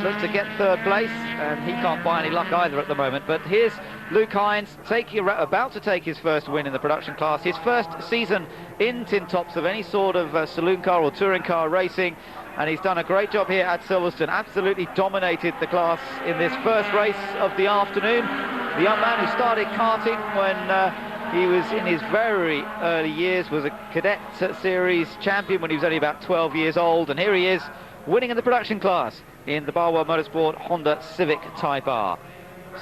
Looked to get 3rd place, and he can't buy any luck either at the moment. But here's Luke Hines about to take his first win in the production class, his first season in tin tops of any sort of saloon car or touring car racing, and he's done a great job here at Silverstone. Absolutely dominated the class in this first race of the afternoon. The young man who started karting when he was in his very early years, was a cadet series champion when he was only about 12 years old, and here he is winning in the production class in the Barwell Motorsport Honda Civic Type R.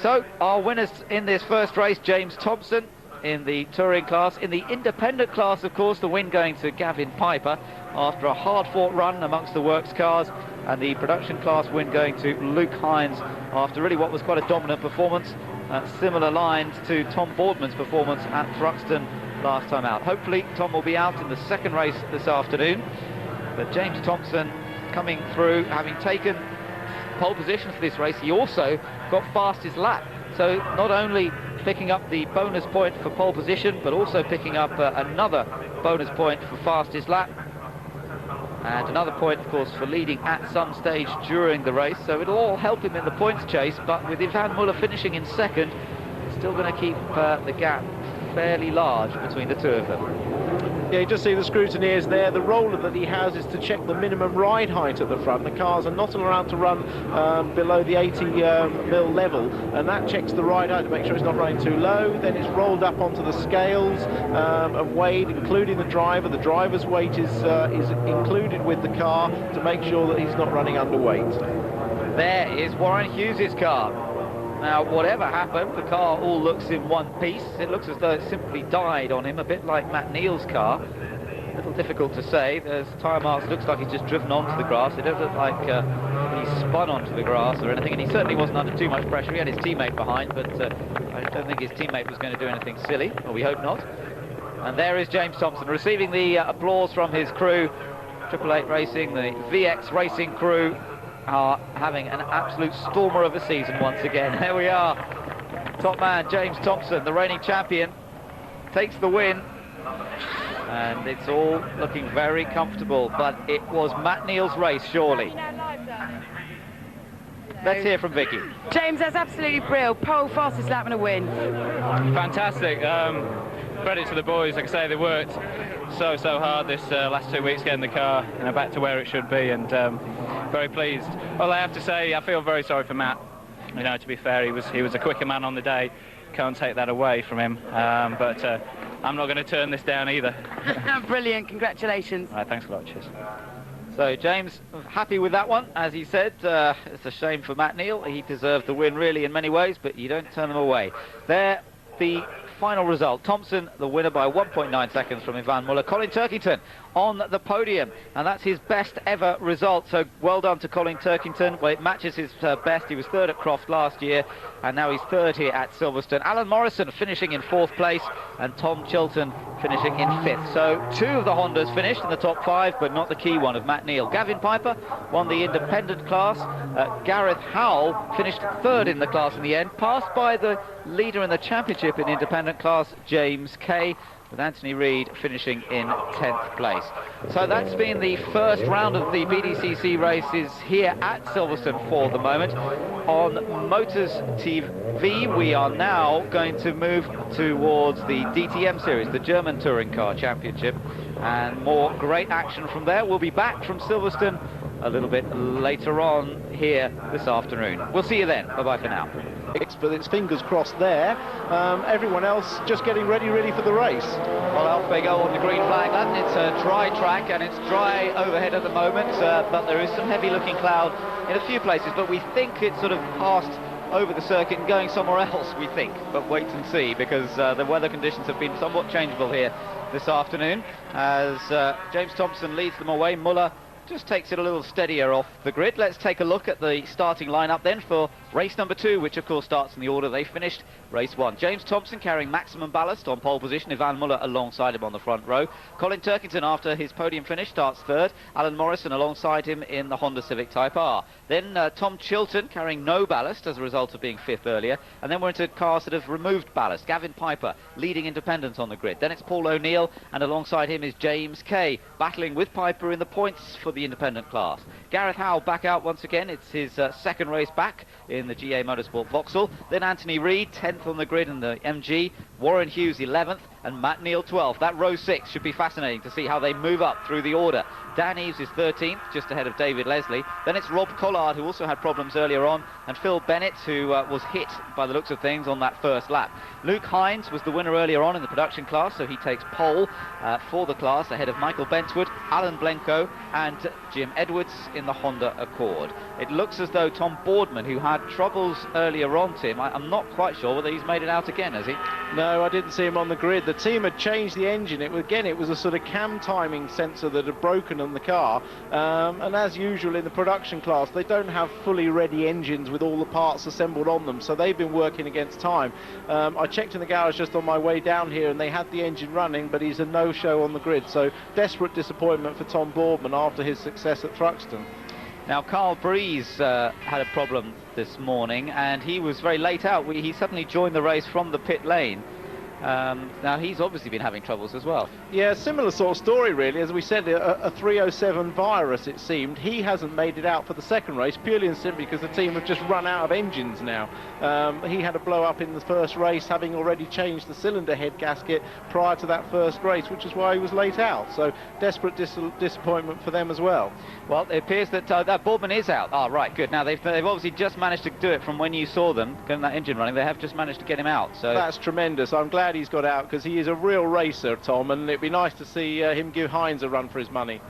So our winners in this first race, James Thompson in the touring class. In the independent class, of course, the win going to Gavin Piper after a hard-fought run amongst the works cars, and the production class win going to Luke Hines after really what was quite a dominant performance. Similar lines to Tom Boardman's performance at Thruxton last time out. Hopefully Tom will be out in the second race this afternoon, but James Thompson coming through, having taken pole position for this race. He also got fastest lap, so not only picking up the bonus point for pole position, but also picking up another bonus point for fastest lap, and another point, of course, for leading at some stage during the race. So it'll all help him in the points chase, but with Ivan Muller finishing in second, it's still going to keep the gap fairly large between the two of them. Yeah, you just see the scrutineers there. The roller that he has is to check the minimum ride height at the front. The cars are not allowed to run below the 80 mil level, and that checks the ride height to make sure it's not running too low. Then it's rolled up onto the scales and weighed, including the driver. The driver's weight is included with the car to make sure that he's not running underweight. There is Warren Hughes' car. Now, whatever happened, the car all looks in one piece. It looks as though it simply died on him, a bit like Matt Neal's car. A little difficult to say. There's tyre marks. Looks like he's just driven onto the grass. It doesn't look like he spun onto the grass or anything, and he certainly wasn't under too much pressure. He had his teammate behind, but I don't think his teammate was going to do anything silly, or we hope not. And there is James Thompson receiving the applause from his crew. Triple Eight Racing, the VX Racing crew, are having an absolute stormer of a season once again. There we are. Top man James Thompson, the reigning champion, takes the win, and it's all looking very comfortable, but it was Matt Neal's race, surely. Let's hear from Vicky. James, that's absolutely brilliant. Pole, fastest lap and a win. Fantastic. Credit to the boys. Like I say, they worked so hard this last 2 weeks getting the car back to where it should be, and very pleased. Well, I have to say, I feel very sorry for Matt. You know, to be fair, he was a quicker man on the day. Can't take that away from him. But I'm not going to turn this down either. Brilliant. Congratulations. All right, thanks a lot. Cheers. So James, happy with that one. As he said, it's a shame for Matt Neal. He deserved the win, really, in many ways, but you don't turn them away. There, the final result. Thompson, the winner by 1.9 seconds from Ivan Muller. Colin Turkington on the podium, and that's his best ever result. So well done to Colin Turkington. Well, it matches his best. He was third at Croft last year, and now he's third here at Silverstone. Alan Morrison finishing in fourth place, and Tom Chilton finishing in fifth. So two of the Hondas finished in the top five, but not the key one of Matt Neal. Gavin Piper won the independent class. Gareth Howell finished third in the class in the end, passed by the leader in the championship in independent class, James Kay, with Anthony Reid finishing in 10th place. So that's been the first round of the BTCC races here at Silverstone for the moment. On Motors TV, we are now going to move towards the DTM series, the German Touring Car Championship, and more great action from there. We'll be back from Silverstone a little bit later on here this afternoon. We'll see you then. Bye-bye for now. But it's fingers crossed there. Everyone else just getting ready really for the race. Well, off they go on the green flag lap. It's a dry track and it's dry overhead at the moment, but there is some heavy looking cloud in a few places, but we think it's sort of passed over the circuit and going somewhere else, we think. But wait and see, because the weather conditions have been somewhat changeable here this afternoon as James Thompson leads them away. Muller just takes it a little steadier off the grid. Let's take a look at the starting lineup then for race number 2, which of course starts in the order they finished race 1. James Thompson carrying maximum ballast on pole position, Ivan Muller alongside him on the front row. Colin Turkington, after his podium finish, starts third. Alan Morrison alongside him in the Honda Civic Type R. Then Tom Chilton carrying no ballast as a result of being fifth earlier, and then we're into cars that have removed ballast. Gavin Piper leading independents on the grid. Then it's Paul O'Neill, and alongside him is James Kay, battling with Piper in the points for the independent class. Gareth Howell back out once again. It's his second race back in the GA Motorsport Vauxhall. Then Anthony Reid 10th on the grid in the MG, Warren Hughes 11th, and Matt Neal 12th. That row 6 should be fascinating to see how they move up through the order. Dan Eves is 13th, just ahead of David Leslie. Then it's Rob Collard, who also had problems earlier on, and Phil Bennett, who was hit by the looks of things on that first lap. Luke Hines was the winner earlier on in the production class, so he takes pole for the class ahead of Michael Bentwood, Alan Blenko, and Jim Edwards in the Honda Accord. It looks as though Tom Boardman, who had troubles earlier on, Tim, I'm not quite sure whether he's made it out again, has he? No, I didn't see him on the grid. The team had changed the engine. It was a sort of cam timing sensor that had broken on the car, and as usual in the production class, they don't have fully ready engines with all the parts assembled on them, so they've been working against time. I checked in the garage just on my way down here, and they had the engine running, but he's a no-show on the grid, so desperate disappointment for Tom Boardman after his success at Thruxton. Now, Carl Breeze had a problem this morning, and he was very late out. He suddenly joined the race from the pit lane. Now, he's obviously been having troubles as well. Yeah, similar sort of story, really. As we said, a 307 virus, it seemed. He hasn't made it out for the second race, purely and simply because the team have just run out of engines now. He had a blow-up in the first race, having already changed the cylinder head gasket prior to that first race, which is why he was late out. So, desperate disappointment for them as well. Well, it appears that that Boardman is out. Ah, right, good. Now, they've obviously just managed to do it from when you saw them, getting that engine running. They have just managed to get him out. So that's tremendous. I'm glad he's got out, because he is a real racer, Tom, and it'd be nice to see him give Hines a run for his money.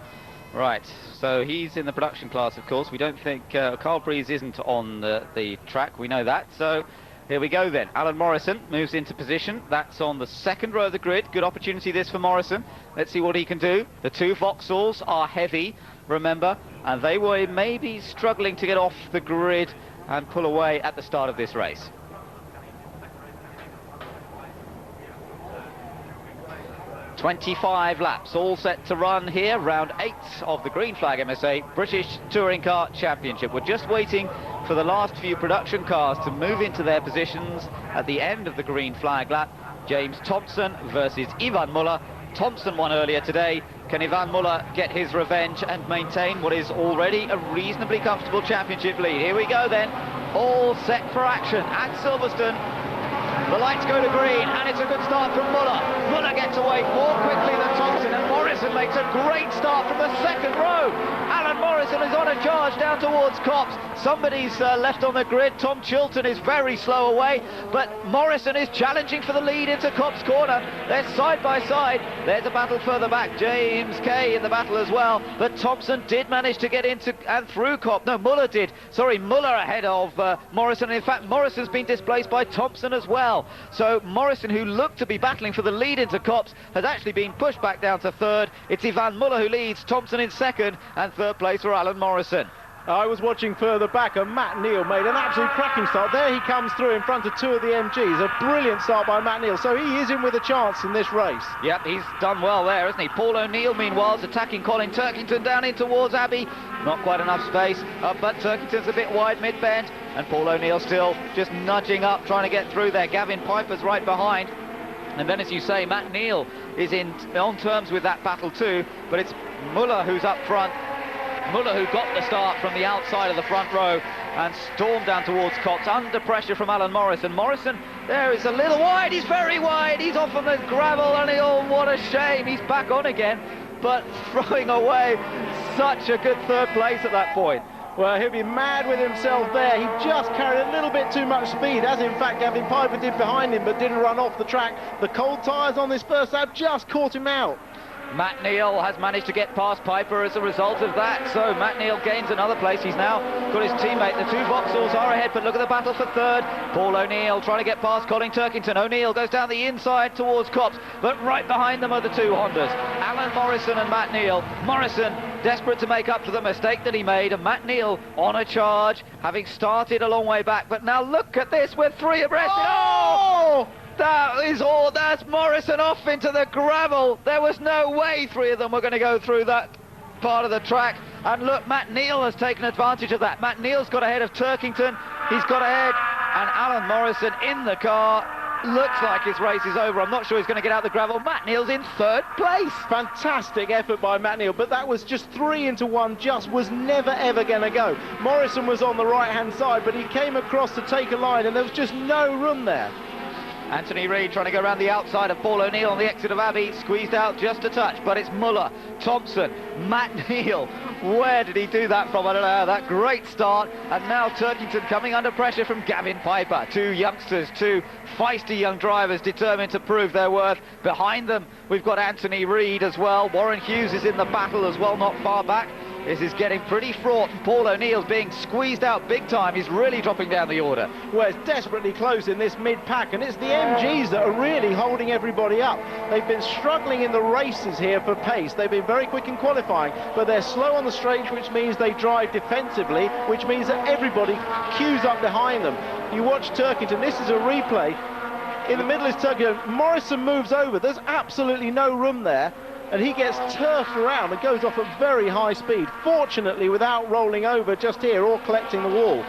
Right, so he's in the production class, of course. We don't think Carl Breeze isn't on the track, we know that. So here we go then. Alan Morrison moves into position. That's on the second row of the grid. Good opportunity this for Morrison. Let's see what he can do. The two Vauxhalls are heavy, remember, and they were maybe struggling to get off the grid and pull away at the start of this race. "25 laps, all set to run here, round 8 of the Green Flag MSA British Touring Car Championship. We're just waiting for the last few production cars to move into their positions at the end of the Green Flag lap. James Thompson versus Ivan Muller. Thompson won earlier today. Can Ivan Muller get his revenge and maintain what is already a reasonably comfortable championship lead? Here we go then, all set for action at Silverstone. The lights go to green, and it's a good start from Muller. Muller gets away more quickly than Thompson, and Morrison makes a great start from the second row. Alan Morrison is on a charge down towards Copse. Somebody's left on the grid. Tom Chilton is very slow away, but Morrison is challenging for the lead into Copse corner. They're side by side. There's a battle further back. James Kay in the battle as well, but Thompson did manage to get into and through Copse. No, Muller did. Sorry, Muller ahead of Morrison. In fact, Morrison's been displaced by Thompson as well. So Morrison, who looked to be battling for the lead into Copse, has actually been pushed back down to third. It's Ivan Muller who leads, Thompson in second, and third place for Alan Morrison. I was watching further back, and Matt Neal made an absolute cracking start. There he comes through in front of two of the MGs. A brilliant start by Matt Neal, so he is in with a chance in this race. Yep, he's done well there, hasn't he? Paul O'Neill, meanwhile, is attacking Colin Turkington down in towards Abbey. Not quite enough space, but Turkington's a bit wide mid-bend, and Paul O'Neill still just nudging up, trying to get through there. Gavin Piper's right behind. And then, as you say, Matt Neal is on terms with that battle too, but it's Muller who's up front. Muller, who got the start from the outside of the front row and stormed down towards Copse under pressure from Alan Morrison. Morrison there is a little wide, he's very wide, he's off on the gravel, and oh, what a shame, he's back on again, but throwing away such a good third place at that point. Well, he'll be mad with himself there. He just carried a little bit too much speed, as in fact Gavin Piper did behind him, but didn't run off the track. The cold tyres on this first lap just caught him out. Matt Neal has managed to get past Piper as a result of that, so Matt Neal gains another place. He's now got his teammate. The two Vauxhalls are ahead, but look at the battle for third. Paul O'Neill trying to get past Colin Turkington. O'Neill goes down the inside towards Copse, but right behind them are the two Hondas, Alan Morrison and Matt Neal. Morrison desperate to make up for the mistake that he made, and Matt Neal on a charge, having started a long way back, but now look at this, we're three abreast. Oh! That is all. That's Morrison off into the gravel. There was no way three of them were going to go through that part of the track. And look, Matt Neal has taken advantage of that. Matt Neal's got ahead of Turkington. He's got ahead, and Alan Morrison in the car. Looks like his race is over. I'm not sure he's going to get out the gravel. Matt Neal's in third place. Fantastic effort by Matt Neal, but that was just 3 into 1, just was never ever going to go. Morrison was on the right hand side, but he came across to take a line, and there was just no room there. Anthony Reid trying to go around the outside of Paul O'Neill on the exit of Abbey, squeezed out just a touch, but it's Muller, Thompson, Matt Neal. Where did he do that from? I don't know. That great start, and now Turkington coming under pressure from Gavin Piper. Two youngsters, two feisty young drivers determined to prove their worth. Behind them, we've got Anthony Reid as well. Warren Hughes is in the battle as well, not far back. This is getting pretty fraught, and Paul O'Neill's being squeezed out big time. He's really dropping down the order. Well, it's desperately close in this mid-pack, and it's the MGs that are really holding everybody up. They've been struggling in the races here for pace. They've been very quick in qualifying, but they're slow on the straight, which means they drive defensively, which means that everybody queues up behind them. You watch Turkington, this is a replay. In the middle is Turkington. Morrison moves over. There's absolutely no room there, and he gets turfed around and goes off at very high speed, fortunately without rolling over just here or collecting the wall.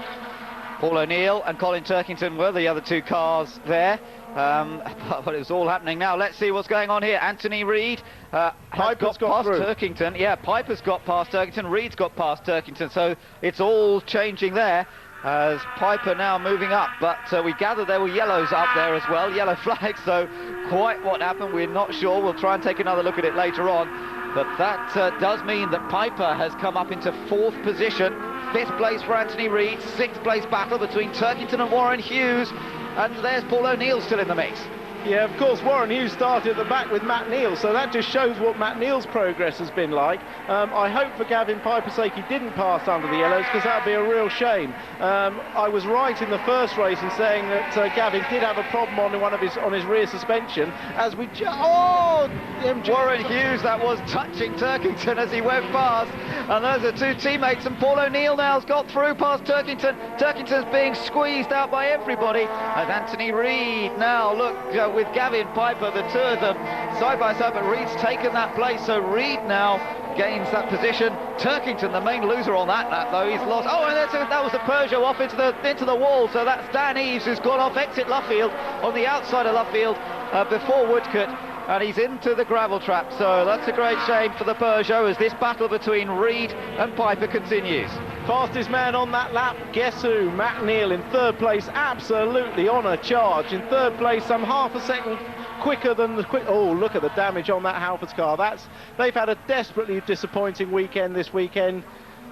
Paul O'Neill and Colin Turkington were the other two cars there, but it was all happening now. Let's see what's going on here. Anthony Reid has got past Turkington. Yeah, Piper's got past Turkington, Reid's got past Turkington, so it's all changing there. As Piper now moving up, but we gather there were yellows up there as well, yellow flags, so quite what happened we're not sure. We'll try and take another look at it later on, but that does mean that Piper has come up into 4th position, 5th place for Anthony Reid, 6th place battle between Turkington and Warren Hughes, and there's Paul O'Neill still in the mix. Yeah, of course, Warren Hughes started at the back with Matt Neal, so that just shows what Matt Neal's progress has been like. I hope for Gavin Piper's sake he didn't pass under the yellows, because that would be a real shame. I was right in the first race in saying that Gavin did have a problem on his rear suspension, as we Warren Hughes, that was touching Turkington as he went past, and those are two teammates, and Paul O'Neill now has got through past Turkington. Turkington's being squeezed out by everybody, as Anthony Reid now, look, with Gavin Piper, the two of them side by side, but Reid's taken that place, so Reid now gains that position. Turkington, the main loser on that lap, though, he's lost. Oh, and that was the Peugeot off into the wall, so that's Dan Eaves who's gone off exit Luffield on the outside of Luffield before Woodcote, and he's into the gravel trap, so that's a great shame for the Peugeot as this battle between Reid and Piper continues. Fastest man on that lap, guess who? Matt Neal in 3rd place, absolutely on a charge. In 3rd place, some half a second quicker than the oh, look at the damage on that Halfords car. They've had a desperately disappointing weekend this weekend.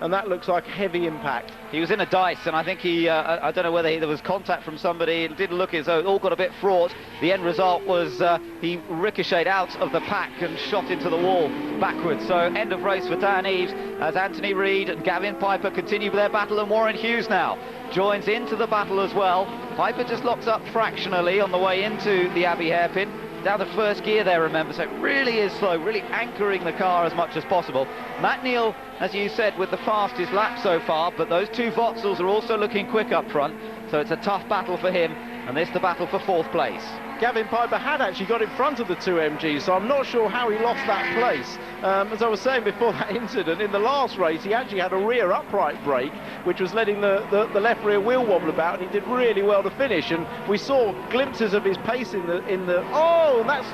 and that looks like heavy impact. He was in a dice, and I think I don't know whether there was contact from somebody. It didn't look as though it all got a bit fraught. The end result was he ricocheted out of the pack and shot into the wall backwards. So end of race for Dan Eves as Anthony Reid and Gavin Piper continue their battle, and Warren Hughes now joins into the battle as well. Piper just locks up fractionally on the way into the Abbey hairpin. Down to first gear there, remember, so it really is slow, really anchoring the car as much as possible. Matt Neal, as you said, with the fastest lap so far, but those two Vauxhalls are also looking quick up front, so it's a tough battle for him, and this the battle for 4th place. Gavin Piper had actually got in front of the two MGs, so I'm not sure how he lost that place. As I was saying before that incident, in the last race he actually had a rear upright brake, which was letting the left rear wheel wobble about, and he did really well to finish. And we saw glimpses of his pace in the oh, that's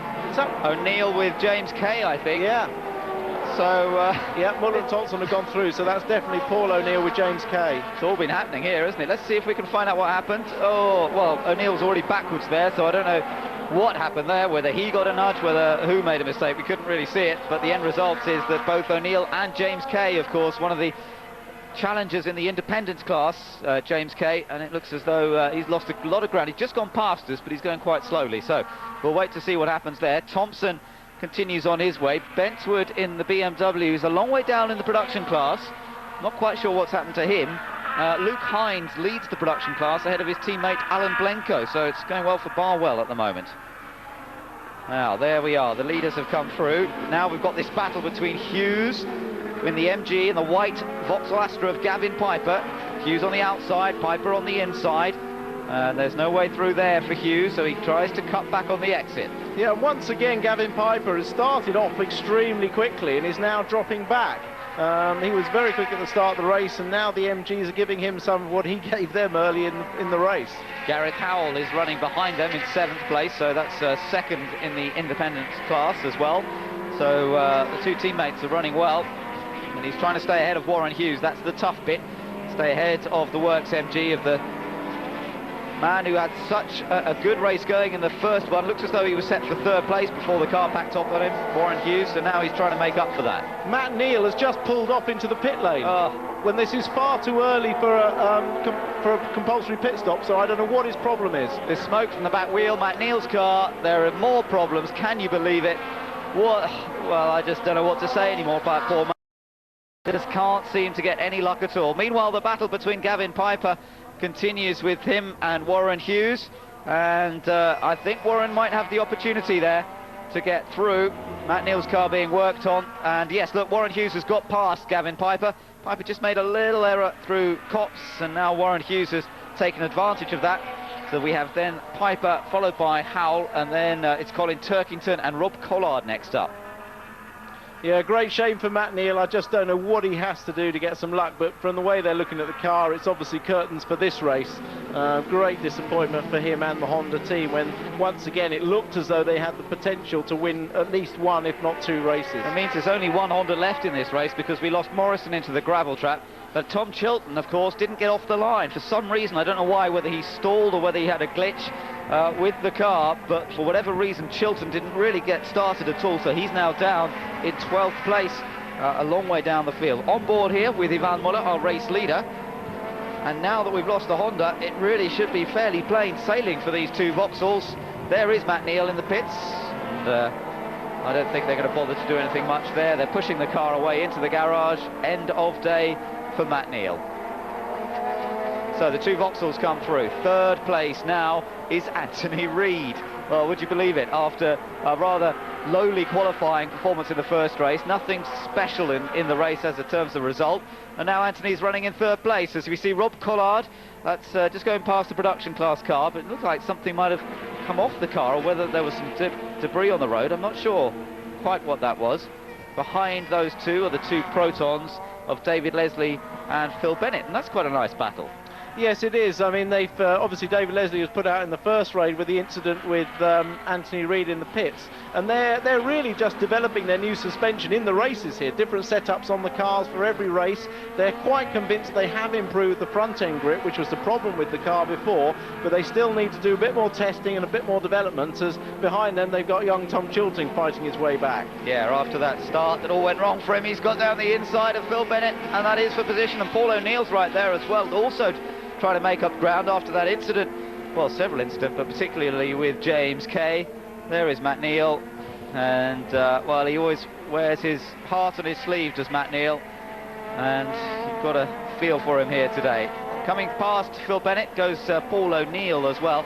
O'Neill with James Kay, I think. Yeah. So yeah, Muller and Thompson have gone through, so that's definitely Paul O'Neill with James Kay. It's all been happening here, isn't it? Let's see if we can find out what happened. Oh, well, O'Neill's already backwards there, so I don't know what happened there, whether he got a nudge, whether who made a mistake. We couldn't really see it, but the end result is that both O'Neill and James Kay, of course, one of the challengers in the independence class, James Kay, and it looks as though he's lost a lot of ground. He's just gone past us, but he's going quite slowly, so we'll wait to see what happens there. Thompson continues on his way. Bentwood in the BMW is a long way down in the production class. Not quite sure what's happened to him. Luke Hines leads the production class ahead of his teammate Alan Blenko, so it's going well for Barwell at the moment. Now, there we are. The leaders have come through. Now we've got this battle between Hughes in the MG and the white Vauxhall Astra of Gavin Piper. Hughes on the outside, Piper on the inside. There's no way through there for Hughes, so he tries to cut back on the exit. Yeah, once again Gavin Piper has started off extremely quickly and is now dropping back. He was very quick at the start of the race, and now the MGs are giving him some of what he gave them early in the race. Gareth Howell is running behind them in 7th place, so that's second in the independent class as well. So the two teammates are running well, and he's trying to stay ahead of Warren Hughes. That's the tough bit. Stay ahead of the Works MG of the man who had such a good race going in the first one. Looks as though he was set for 3rd place before the car packed up on him, Warren Hughes, so now he's trying to make up for that. Matt Neal has just pulled off into the pit lane when this is far too early for a compulsory pit stop, so I don't know what his problem is. There's smoke from the back wheel. Matt Neal's car, there are more problems, can you believe it? What? Well, I just don't know what to say anymore about poor Matt. Just can't seem to get any luck at all. Meanwhile, the battle between Gavin Piper continues with him and Warren Hughes, and I think Warren might have the opportunity there to get through. Matt Neal's car being worked on, and yes, look, Warren Hughes has got past Gavin Piper. Piper just made a little error through Copse, and now Warren Hughes has taken advantage of that. So we have then Piper followed by Howell, and then it's Colin Turkington and Rob Collard next up. Yeah, great shame for Matt Neal. I just don't know what he has to do to get some luck, but from the way they're looking at the car, it's obviously curtains for this race. Great disappointment for him and the Honda team when, once again, it looked as though they had the potential to win at least one, if not 2 races. It means there's only one Honda left in this race because we lost Morrison into the gravel trap. But Tom Chilton, of course, didn't get off the line for some reason. I don't know why, whether he stalled or whether he had a glitch with the car, but for whatever reason Chilton didn't really get started at all, so he's now down in 12th place, a long way down the field. On board here with Ivan Muller, our race leader, and now that we've lost the Honda, it really should be fairly plain sailing for these two Vauxhalls. There is Matt Neal in the pits, and I don't think they're going to bother to do anything much there. They're pushing the car away into the garage. End of day for Matt Neal. So the two Vauxhalls come through. 3rd place now is Anthony Reid. Well, would you believe it? After a rather lowly qualifying performance in the first race, nothing special in the race as it terms the result. And now Anthony's running in 3rd place. As we see Rob Collard, that's just going past the production class car, but it looks like something might have come off the car, or whether there was some debris on the road. I'm not sure quite what that was. Behind those two are the two Protons of David Leslie and Phil Bennett, and that's quite a nice battle. Yes, it is. I mean, they've obviously David Leslie was put out in the first raid with the incident with Anthony Reid in the pits, and they're really just developing their new suspension in the races here. Different setups on the cars for every race. They're quite convinced they have improved the front end grip, which was the problem with the car before, but they still need to do a bit more testing and a bit more development, as behind them they've got young Tom Chilton fighting his way back. Yeah, after that start that all went wrong for him, he's got down the inside of Phil Bennett, and that is for position, and Paul O'Neill's right there as well, also trying to make up ground after that incident. Well, several incidents, but particularly with James Kay. There is Matt Neal, and well, he always wears his heart on his sleeve, does Matt Neal, and you've got a feel for him here today. Coming past Phil Bennett goes Paul O'Neill as well.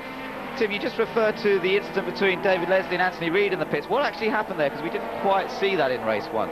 Tim, you just referred to the incident between David Leslie and Anthony Reid in the pits. What actually happened there? Because we didn't quite see that in race one.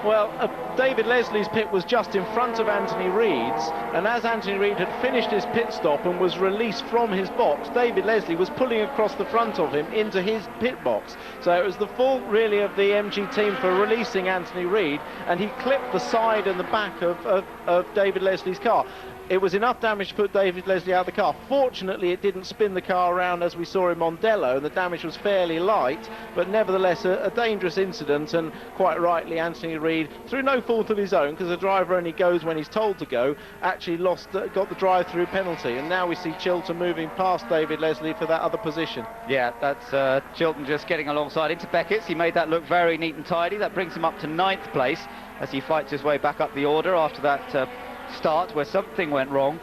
Well, David Leslie's pit was just in front of Anthony Reid's, and as Anthony Reid had finished his pit stop and was released from his box, David Leslie was pulling across the front of him into his pit box. So it was the fault really of the MG team for releasing Anthony Reid, and he clipped the side and the back of David Leslie's car. It was enough damage to put David Leslie out of the car. Fortunately, it didn't spin the car around as we saw in Mondello, and the damage was fairly light, but nevertheless a dangerous incident, and quite rightly Anthony Reid, through no fault of his own, because the driver only goes when he's told to go, actually got the drive-through penalty, and now we see Chilton moving past David Leslie for that other position. Yeah, that's Chilton just getting alongside into Beckett's. He made that look very neat and tidy. That brings him up to 9th place as he fights his way back up the order after that start where something went wrong,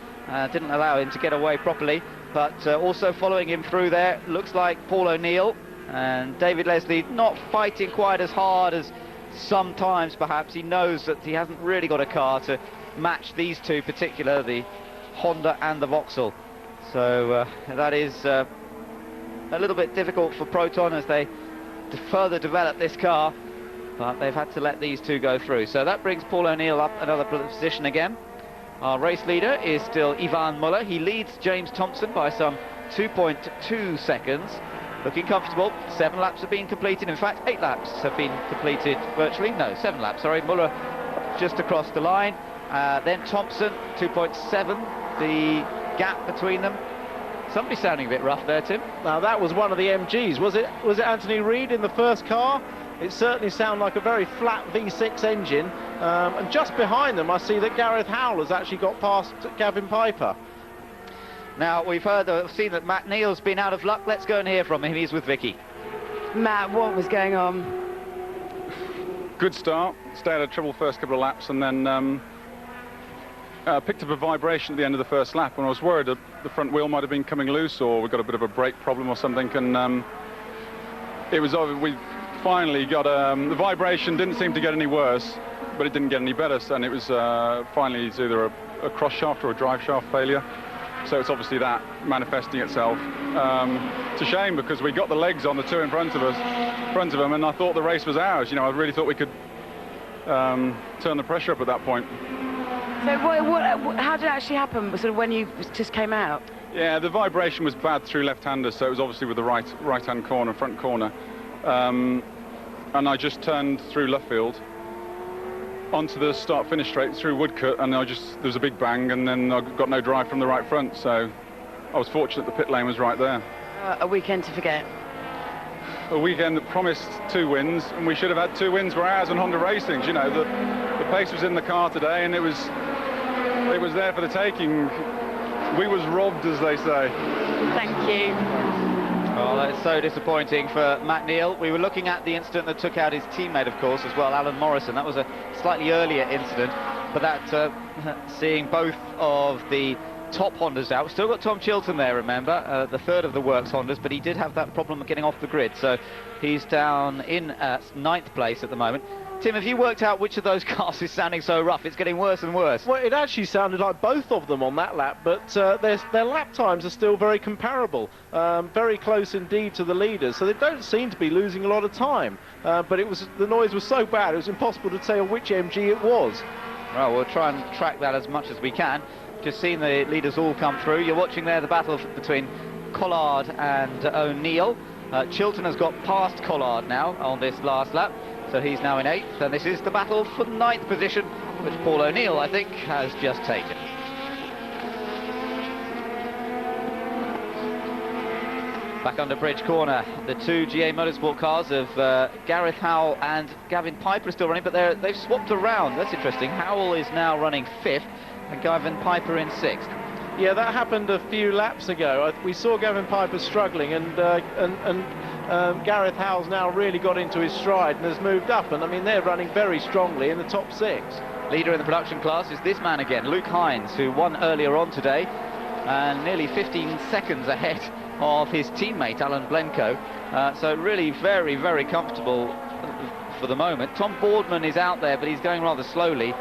didn't allow him to get away properly. But also following him through there looks like Paul O'Neill, and David Leslie not fighting quite as hard as sometimes perhaps. He knows that he hasn't really got a car to match these two, particularly the Honda and the Vauxhall. So that is a little bit difficult for Proton as they further develop this car, but they've had to let these two go through. So that brings Paul O'Neill up another position again. Our race leader is still Ivan Muller. He leads James Thompson by some 2.2 seconds. Looking comfortable. 7 laps have been completed. In fact, 8 laps have been completed virtually. No, 7 laps, sorry. Muller just across the line. Then Thompson, 2.7. The gap between them. Somebody sounding a bit rough there, Tim. Now, that was one of the MGs. Was it Anthony Reid in the first car? It certainly sounded like a very flat V6 engine, and just behind them I see that Gareth Howell has actually got past Gavin Piper. Now we've seen that Matt Neal's been out of luck. Let's go and hear from him. He's with Vicky. Matt, what was going on? Good start, stayed out of trouble first couple of laps, and then picked up a vibration at the end of the first lap, and I was worried that the front wheel might have been coming loose, or we got a bit of a brake problem or something, and it was over. We finally got the vibration didn't seem to get any worse, but it didn't get any better, and it was finally it's either a cross shaft or a drive shaft failure. So it's obviously that manifesting itself. It's a shame because we got the legs on the two in front of them, and I thought the race was ours. You know, I really thought we could turn the pressure up at that point. So how did it actually happen? Sort of when you just came out? Yeah, the vibration was bad through left-handers, so it was obviously with the right-hand corner, front corner. And I just turned through Luffield onto the start-finish straight through Woodcut, and there was a big bang, and then I got no drive from the right front, so I was fortunate the pit lane was right there. A weekend to forget. A weekend that promised 2 wins, and we should have had 2 wins were ours and Honda Racing's. You know, the pace was in the car today, and it was there for the taking. We was robbed, as they say. Thank you. Oh, that's so disappointing for Matt Neal. We were looking at the incident that took out his teammate, of course, as well, Alan Morrison. That was a slightly earlier incident, but that seeing both of the top Hondas out. We've still got Tom Chilton there, remember, the third of the works Hondas, but he did have that problem of getting off the grid, so he's down in 9th place at the moment. Tim, have you worked out which of those cars is sounding so rough? It's getting worse and worse. Well, it actually sounded like both of them on that lap, but their lap times are still very comparable, very close indeed to the leaders, so they don't seem to be losing a lot of time. But the noise was so bad, it was impossible to tell which MG it was. Well, we'll try and track that as much as we can. Just seen the leaders all come through. You're watching there the battle between Collard and O'Neill. Chilton has got past Collard now on this last lap, so he's now in 8th, and this is the battle for 9th position, which Paul O'Neill, I think, has just taken. Back under Bridge Corner, the two GA Motorsport cars of Gareth Howell and Gavin Piper are still running, but they've swapped around. That's interesting. Howell is now running 5th and Gavin Piper in 6th. Yeah, that happened a few laps ago. We saw Gavin Piper struggling, and Gareth Howell's now really got into his stride and has moved up. And I mean, they're running very strongly in the top 6. Leader in the production class is this man again, Luke Hines, who won earlier on today, and nearly 15 seconds ahead of his teammate Alan Blenko. So really very, very comfortable for the moment. Tom Boardman is out there, but he's going rather slowly.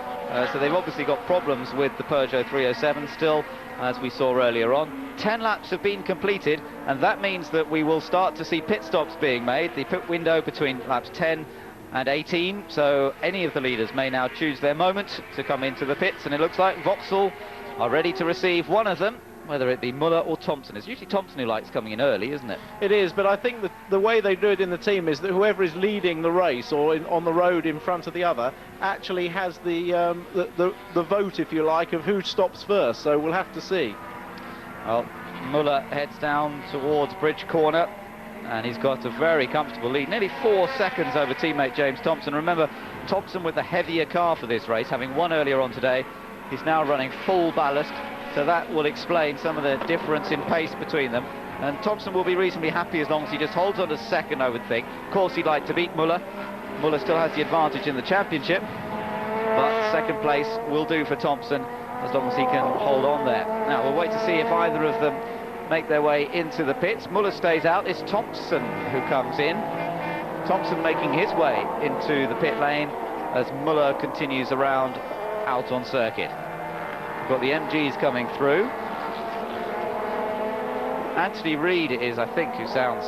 So they've obviously got problems with the Peugeot 307 still, as we saw earlier on. 10 laps have been completed, and that means that we will start to see pit stops being made. The pit window between laps 10 and 18, so any of the leaders may now choose their moment to come into the pits, and it looks like Vauxhall are ready to receive one of them, whether it be Muller or Thompson. It's usually Thompson who likes coming in early, isn't it? It is, but I think that the way they do it in the team is that whoever is leading the race or on the road in front of the other actually has the vote, if you like, of who stops first, so we'll have to see. Well, Muller heads down towards Bridge Corner, and he's got a very comfortable lead, nearly 4 seconds over teammate James Thompson. Remember, Thompson with the heavier car for this race, having won earlier on today. He's now running full ballast, so that will explain some of the difference in pace between them. And Thompson will be reasonably happy as long as he just holds on to second, I would think. Of course, he'd like to beat Muller. Muller still has the advantage in the championship, but second place will do for Thompson as long as he can hold on there. Now, we'll wait to see if either of them make their way into the pits. Muller stays out. It's Thompson who comes in. Thompson making his way into the pit lane as Muller continues around out on circuit. We've got the MGs coming through. Anthony Reid is, I think, who sounds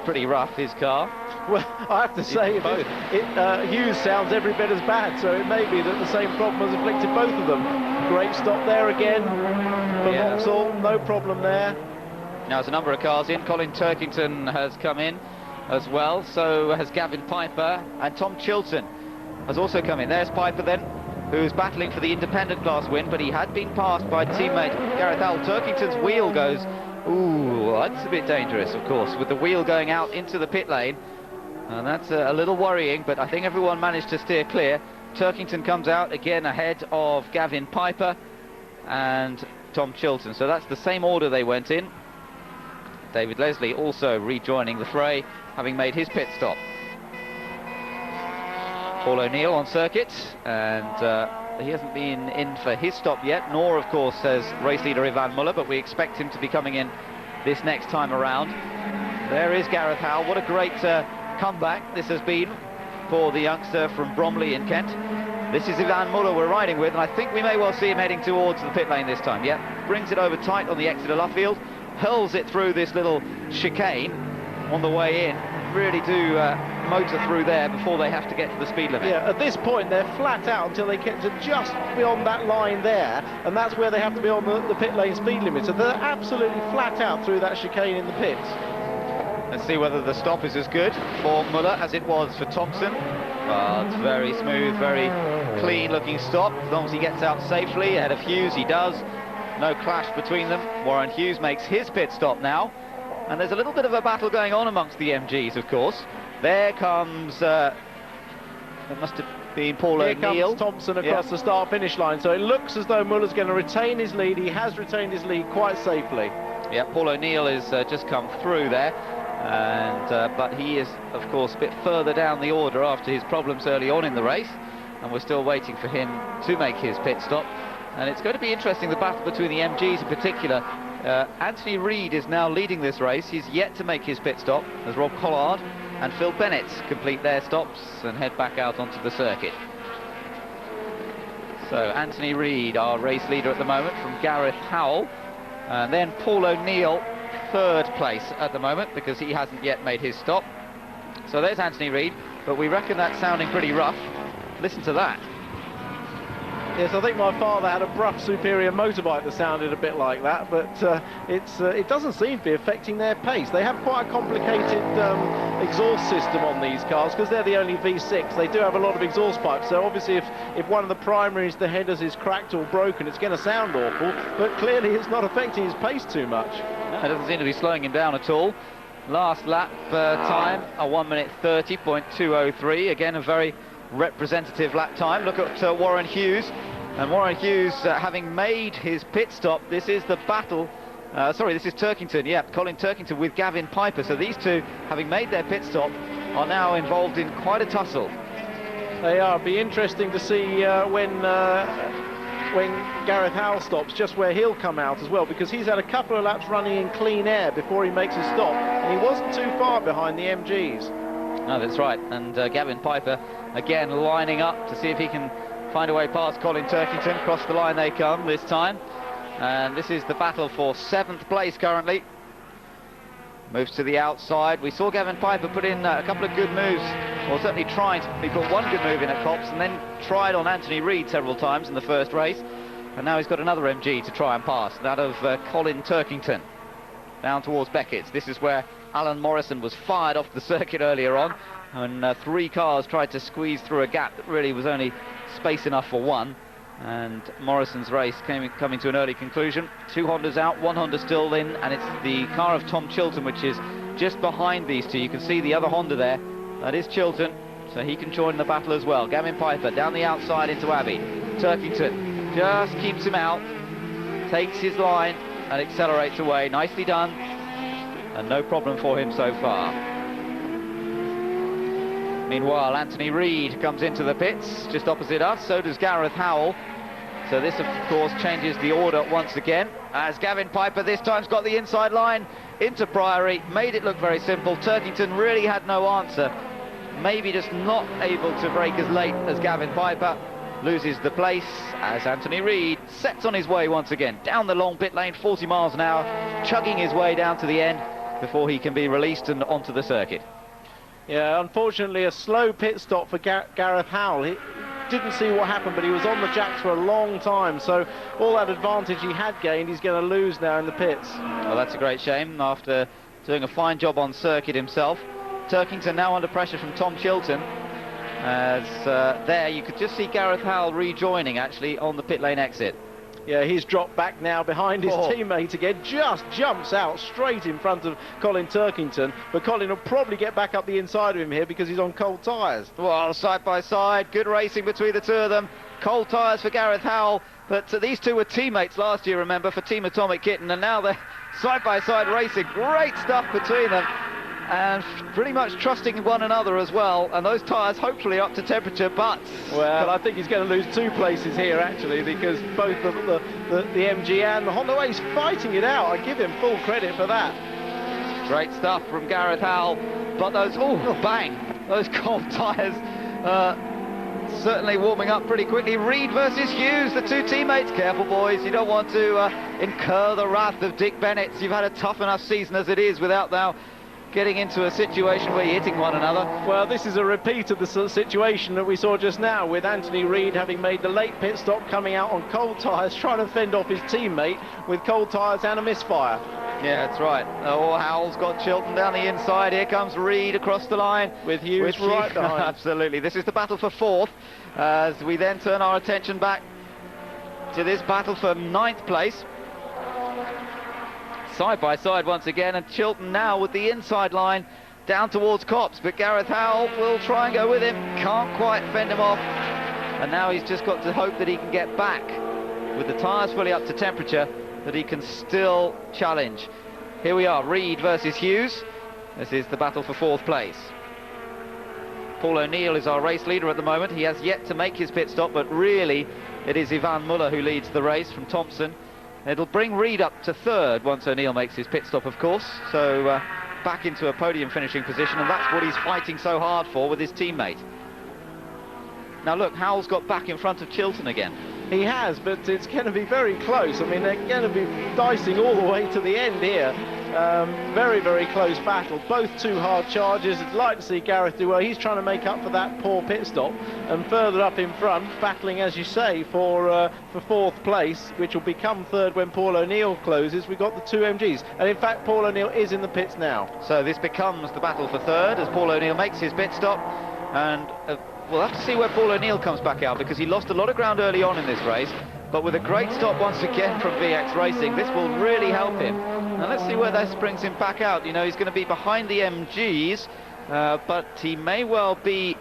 pretty rough, his car. Well, I have to say, Hughes sounds every bit as bad, so it may be that the same problem has afflicted both of them. Great stop there again for Vauxhall, no problem there. Now there's a number of cars in. Colin Turkington has come in as well, so has Gavin Piper, and Tom Chilton has also come in. There's Piper then, who's battling for the independent class win, but he had been passed by teammate Gareth Howell. Turkington's wheel goes, ooh, that's a bit dangerous, of course, with the wheel going out into the pit lane. And that's a little worrying, but I think everyone managed to steer clear. Turkington comes out again ahead of Gavin Piper and Tom Chilton. So that's the same order they went in. David Leslie also rejoining the fray, having made his pit stop. Paul O'Neill on circuit, and he hasn't been in for his stop yet, nor, of course, has race leader Ivan Muller, but we expect him to be coming in this next time around. There is Gareth Howell. What a great comeback this has been for the youngster from Bromley in Kent. This is Ivan Muller we're riding with, and I think we may well see him heading towards the pit lane this time. Yeah, brings it over tight on the exit of Luffield, hurls it through this little chicane on the way in. Really do motor through there before they have to get to the speed limit. Yeah, at this point they're flat out until they get to just beyond that line there, and that's where they have to be on the pit lane speed limit. So they're absolutely flat out through that chicane in the pits. Let's see whether the stop is as good for Muller as it was for Thompson. Well, it's very smooth, very clean looking stop. As long as he gets out safely ahead of Hughes, he does. No clash between them. Warren Hughes makes his pit stop now. And there's a little bit of a battle going on amongst the MGs, of course. There comes, it must have been Paul O'Neill. Here comes Thompson across the start-finish line. So it looks as though Muller's going to retain his lead. He has retained his lead quite safely. Yeah, Paul O'Neill has just come through there. And but he is, of course, a bit further down the order after his problems early on in the race. And we're still waiting for him to make his pit stop. And it's going to be interesting, the battle between the MGs in particular. Anthony Reid is now leading this race. He's yet to make his pit stop as Rob Collard and Phil Bennett complete their stops and head back out onto the circuit. So Anthony Reid, our race leader at the moment, from Gareth Howell, and then Paul O'Neill, third place at the moment because he hasn't yet made his stop. So there's Anthony Reid, but we reckon that's sounding pretty rough. Listen to that. Yes, I think my father had a Bruff Superior motorbike that sounded a bit like that, but it doesn't seem to be affecting their pace. They have quite a complicated exhaust system on these cars because they're the only V6. They do have a lot of exhaust pipes, so obviously if one of the primaries, the headers, is cracked or broken, it's going to sound awful, but clearly it's not affecting his pace too much. No, it doesn't seem to be slowing him down at all. Last lap time, a 1:30.203. Again, a very representative lap time. Look at Warren Hughes, and Warren Hughes having made his pit stop. This is the battle, this is Turkington, yeah, Colin Turkington with Gavin Piper. So these two, having made their pit stop, are now involved in quite a tussle. They are. It'll be interesting to see when Gareth Howell stops, just where he'll come out as well, because he's had a couple of laps running in clean air before he makes his stop, and he wasn't too far behind the MGs. No, that's right, and Gavin Piper again lining up to see if he can find a way past Colin Turkington. Across the line they come this time, and this is the battle for 7th place currently. Moves to the outside. We saw Gavin Piper put in a couple of good moves, or certainly tried. He put one good move in at Copse and then tried on Anthony Reid several times in the first race, and now he's got another MG to try and pass, that of Colin Turkington. Down towards Beckett's. This is where Alan Morrison was fired off the circuit earlier on, and 3 cars tried to squeeze through a gap that really was only space enough for one, and Morrison's race coming to an early conclusion. 2 Hondas out, 1 Honda still in, and it's the car of Tom Chilton which is just behind these two. You can see the other Honda there, that is Chilton, so he can join the battle as well. Gavin Piper down the outside into Abbey. Turkington just keeps him out, takes his line and accelerates away. Nicely done, and no problem for him so far. Meanwhile, Anthony Reid comes into the pits just opposite us, so does Gareth Howell. So this, of course, changes the order once again, as Gavin Piper this time's got the inside line into Priory, made it look very simple. Turkington really had no answer, maybe just not able to brake as late as Gavin Piper. Loses the place as Anthony Reid sets on his way once again down the long pit lane, 40 miles an hour, chugging his way down to the end before he can be released and onto the circuit. Yeah, unfortunately a slow pit stop for Gareth Howell. He didn't see what happened, but he was on the jacks for a long time, so all that advantage he had gained he's going to lose now in the pits. Well, that's a great shame after doing a fine job on circuit himself. Turkington now under pressure from Tom Chilton, as there you could just see Gareth Howell rejoining actually on the pit lane exit. Yeah, he's dropped back now behind his teammate again, just jumps out straight in front of Colin Turkington, but Colin will probably get back up the inside of him here because he's on cold tyres. Well, side by side, good racing between the two of them. Cold tyres for Gareth Howell, but these two were teammates last year, remember, for Team Atomic Kitten, and now they're side by side racing. Great stuff between them, and pretty much trusting one another as well, and those tyres hopefully up to temperature, but I think he's going to lose 2 places here actually, because both the MG and the Honda, he's fighting it out. I give him full credit for that. Great stuff from Gareth Howell, but those, bang, those cold tyres certainly warming up pretty quickly. Reid versus Hughes, the two teammates. Careful, boys, you don't want to incur the wrath of Dick Bennett. You've had a tough enough season as it is without now getting into a situation where you're hitting one another. Well, this is a repeat of the situation that we saw just now, with Anthony Reid having made the late pit stop, coming out on cold tyres, trying to fend off his teammate with cold tyres and a misfire. Yeah, that's right. Howell's got Chilton down the inside. Here comes Reid across the line with Hughes right behind. Absolutely. This is the battle for 4th, as we then turn our attention back to this battle for 9th place. Side by side once again, and Chilton now with the inside line down towards Copse, but Gareth Howell will try and go with him, can't quite fend him off, and now he's just got to hope that he can get back with the tyres fully up to temperature, that he can still challenge. Here we are, Reid versus Hughes. This is the battle for 4th place. Paul O'Neill is our race leader at the moment. He has yet to make his pit stop, but really it is Ivan Muller who leads the race from Thompson. It'll bring Reid up to 3rd once O'Neill makes his pit stop, of course, so back into a podium finishing position, and that's what he's fighting so hard for with his teammate. Now look, Howell's got back in front of Chilton again. He has, but it's going to be very close. I mean, they're going to be dicing all the way to the end here. Very, very close battle. Both two hard charges. I'd like to see Gareth do well. He's trying to make up for that poor pit stop. And further up in front, battling, as you say, for fourth place, which will become third when Paul O'Neill closes. We've got the two MGs. And in fact, Paul O'Neill is in the pits now. So this becomes the battle for third as Paul O'Neill makes his pit stop. And we'll have to see where Paul O'Neill comes back out, because he lost a lot of ground early on in this race. But with a great stop once again from VX Racing, this will really help him. Now let's see where that brings him back out. You know, he's going to be behind the MGs, but he may well be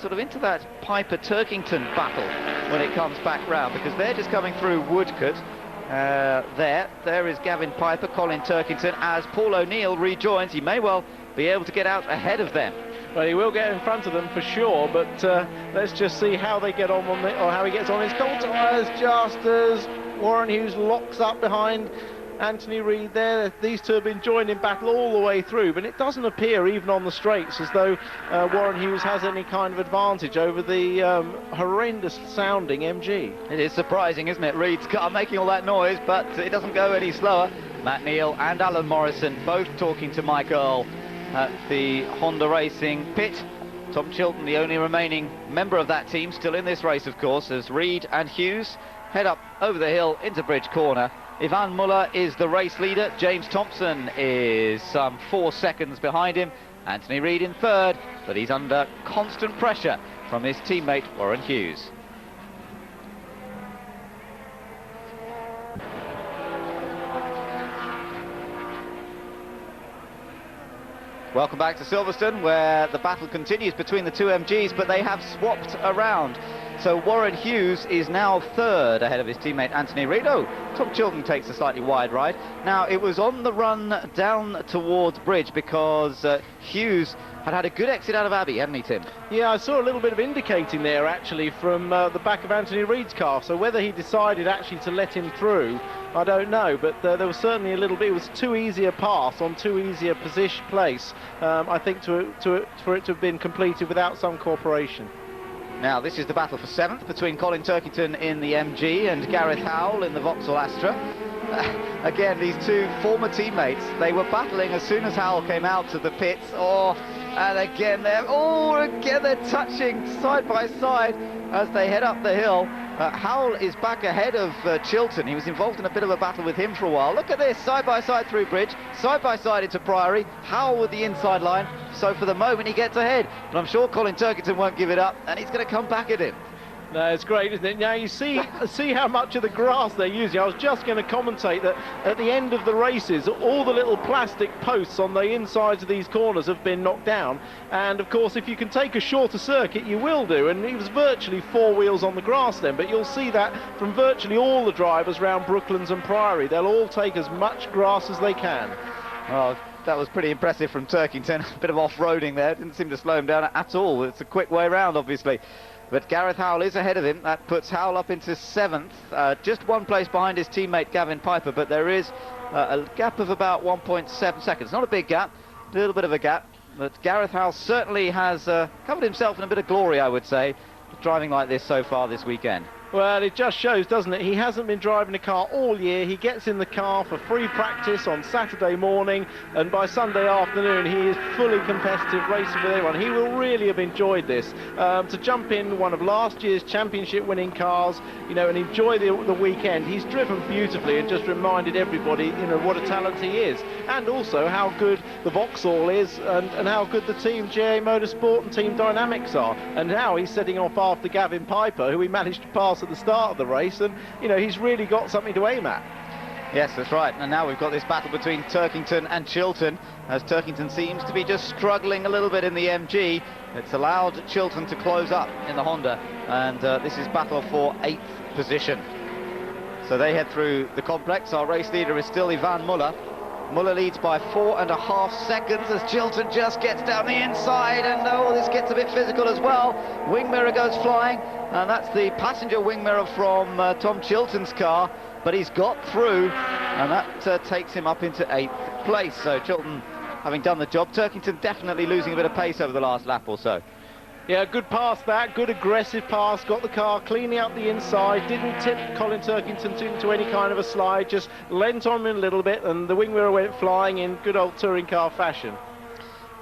sort of into that Piper-Turkington battle when it comes back round, because they're just coming through Woodcote. There is Gavin Piper, Colin Turkington. As Paul O'Neill rejoins, he may well be able to get out ahead of them. Well, he will get in front of them for sure, but let's just see how they get on or how he gets on his cold tyres, just as Warren Hughes locks up behind Anthony Reid there. These two have been joined in battle all the way through, but it doesn't appear, even on the straights, as though Warren Hughes has any kind of advantage over the horrendous sounding MG. It is surprising, isn't it? Reid's car making all that noise, but it doesn't go any slower. Matt Neal and Alan Morrison both talking to Mike Earl at the Honda Racing pit. Tom Chilton, the only remaining member of that team, still in this race, of course, as Reid and Hughes head up over the hill into Bridge Corner. Ivan Muller is the race leader. James Thompson is some 4 seconds behind him. Anthony Reid in third, but he's under constant pressure from his teammate Warren Hughes. Welcome back to Silverstone, where the battle continues between the two MGs, but they have swapped around. So Warren Hughes is now third ahead of his teammate Anthony Reid. Oh, Tom Chilton takes a slightly wide ride. Now, it was on the run down towards Bridge, because Hughes had a good exit out of Abbey, hadn't he, Tim? Yeah, I saw a little bit of indicating there, actually, from the back of Anthony Reid's car. So whether he decided actually to let him through, I don't know. But there was certainly a little bit. It was too easy a pass on too easy a place, I think, for it to have been completed without some cooperation. Now, this is the battle for seventh between Colin Turkington in the MG and Gareth Howell in the Vauxhall Astra. Again, these two former teammates, they were battling as soon as Howell came out to the pits. And again they're touching side by side as they head up the hill. Howell is back ahead of Chilton. He was involved in a bit of a battle with him for a while. Look at this, side by side through Bridge, side by side into Priory. Howell with the inside line, so for the moment he gets ahead. But I'm sure Colin Turkington won't give it up, and he's going to come back at him. No, it's great, isn't it? Now you see how much of the grass they're using. I was just going to commentate that at the end of the races, all the little plastic posts on the insides of these corners have been knocked down. And of course, if you can take a shorter circuit, you will do. And it was virtually 4 wheels on the grass then. But you'll see that from virtually all the drivers around Brooklands and Priory. They'll all take as much grass as they can. Well, that was pretty impressive from Turkington. A bit of off-roading there. Didn't seem to slow him down at all. It's a quick way round, obviously. But Gareth Howell is ahead of him. That puts Howell up into seventh, just 1 place behind his teammate Gavin Piper, but there is a gap of about 1.7 seconds. Not a big gap, a little bit of a gap, but Gareth Howell certainly has covered himself in a bit of glory, I would say, driving like this so far this weekend. Well, it just shows, doesn't it? He hasn't been driving a car all year. He gets in the car for free practice on Saturday morning, and by Sunday afternoon he is fully competitive, racing with everyone. He will really have enjoyed this. To jump in one of last year's championship winning cars, you know, and enjoy the weekend. He's driven beautifully and just reminded everybody, you know, what a talent he is, and also how good the Vauxhall is, and how good the team GA Motorsport and Team Dynamics are, and now he's setting off after Gavin Piper, who he managed to pass at the start of the race, and you know, he's really got something to aim at. Yes, that's right. And now we've got this battle between Turkington and Chilton, as Turkington seems to be just struggling a little bit in the MG. It's allowed Chilton to close up in the Honda, and this is battle for 8th position. So they head through the complex. Our race leader is still Ivan Muller. Muller leads by 4.5 seconds as Chilton just gets down the inside, and oh, this gets a bit physical as well. Wing mirror goes flying, and that's the passenger wing mirror from Tom Chilton's car, but he's got through, and that takes him up into 8th place. So Chilton having done the job. Turkington definitely losing a bit of pace over the last lap or so. Yeah, good pass that, good aggressive pass, got the car cleaning up the inside, didn't tip Colin Turkington into any kind of a slide, just leant on him a little bit, and the wing mirror went flying in good old touring car fashion.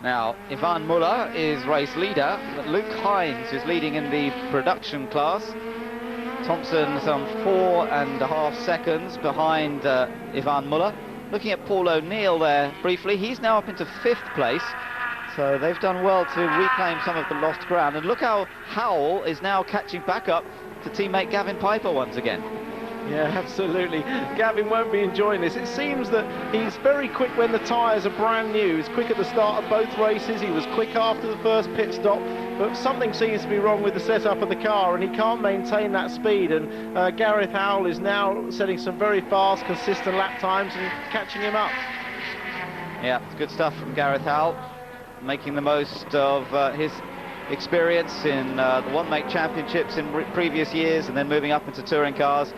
Now, Ivan Muller is race leader, but Luke Hines is leading in the production class. Thompson some 4.5 seconds behind Ivan Muller. Looking at Paul O'Neill there briefly, he's now up into 5th place. So they've done well to reclaim some of the lost ground. And look how Howell is now catching back up to teammate Gavin Piper once again. Yeah, absolutely. Gavin won't be enjoying this. It seems that he's very quick when the tyres are brand new. He's quick at the start of both races. He was quick after the first pit stop. But something seems to be wrong with the setup of the car, and he can't maintain that speed. And Gareth Howell is now setting some very fast, consistent lap times and catching him up. Yeah, it's good stuff from Gareth Howell, making the most of his experience in the one-make championships in previous years, and then moving up into touring cars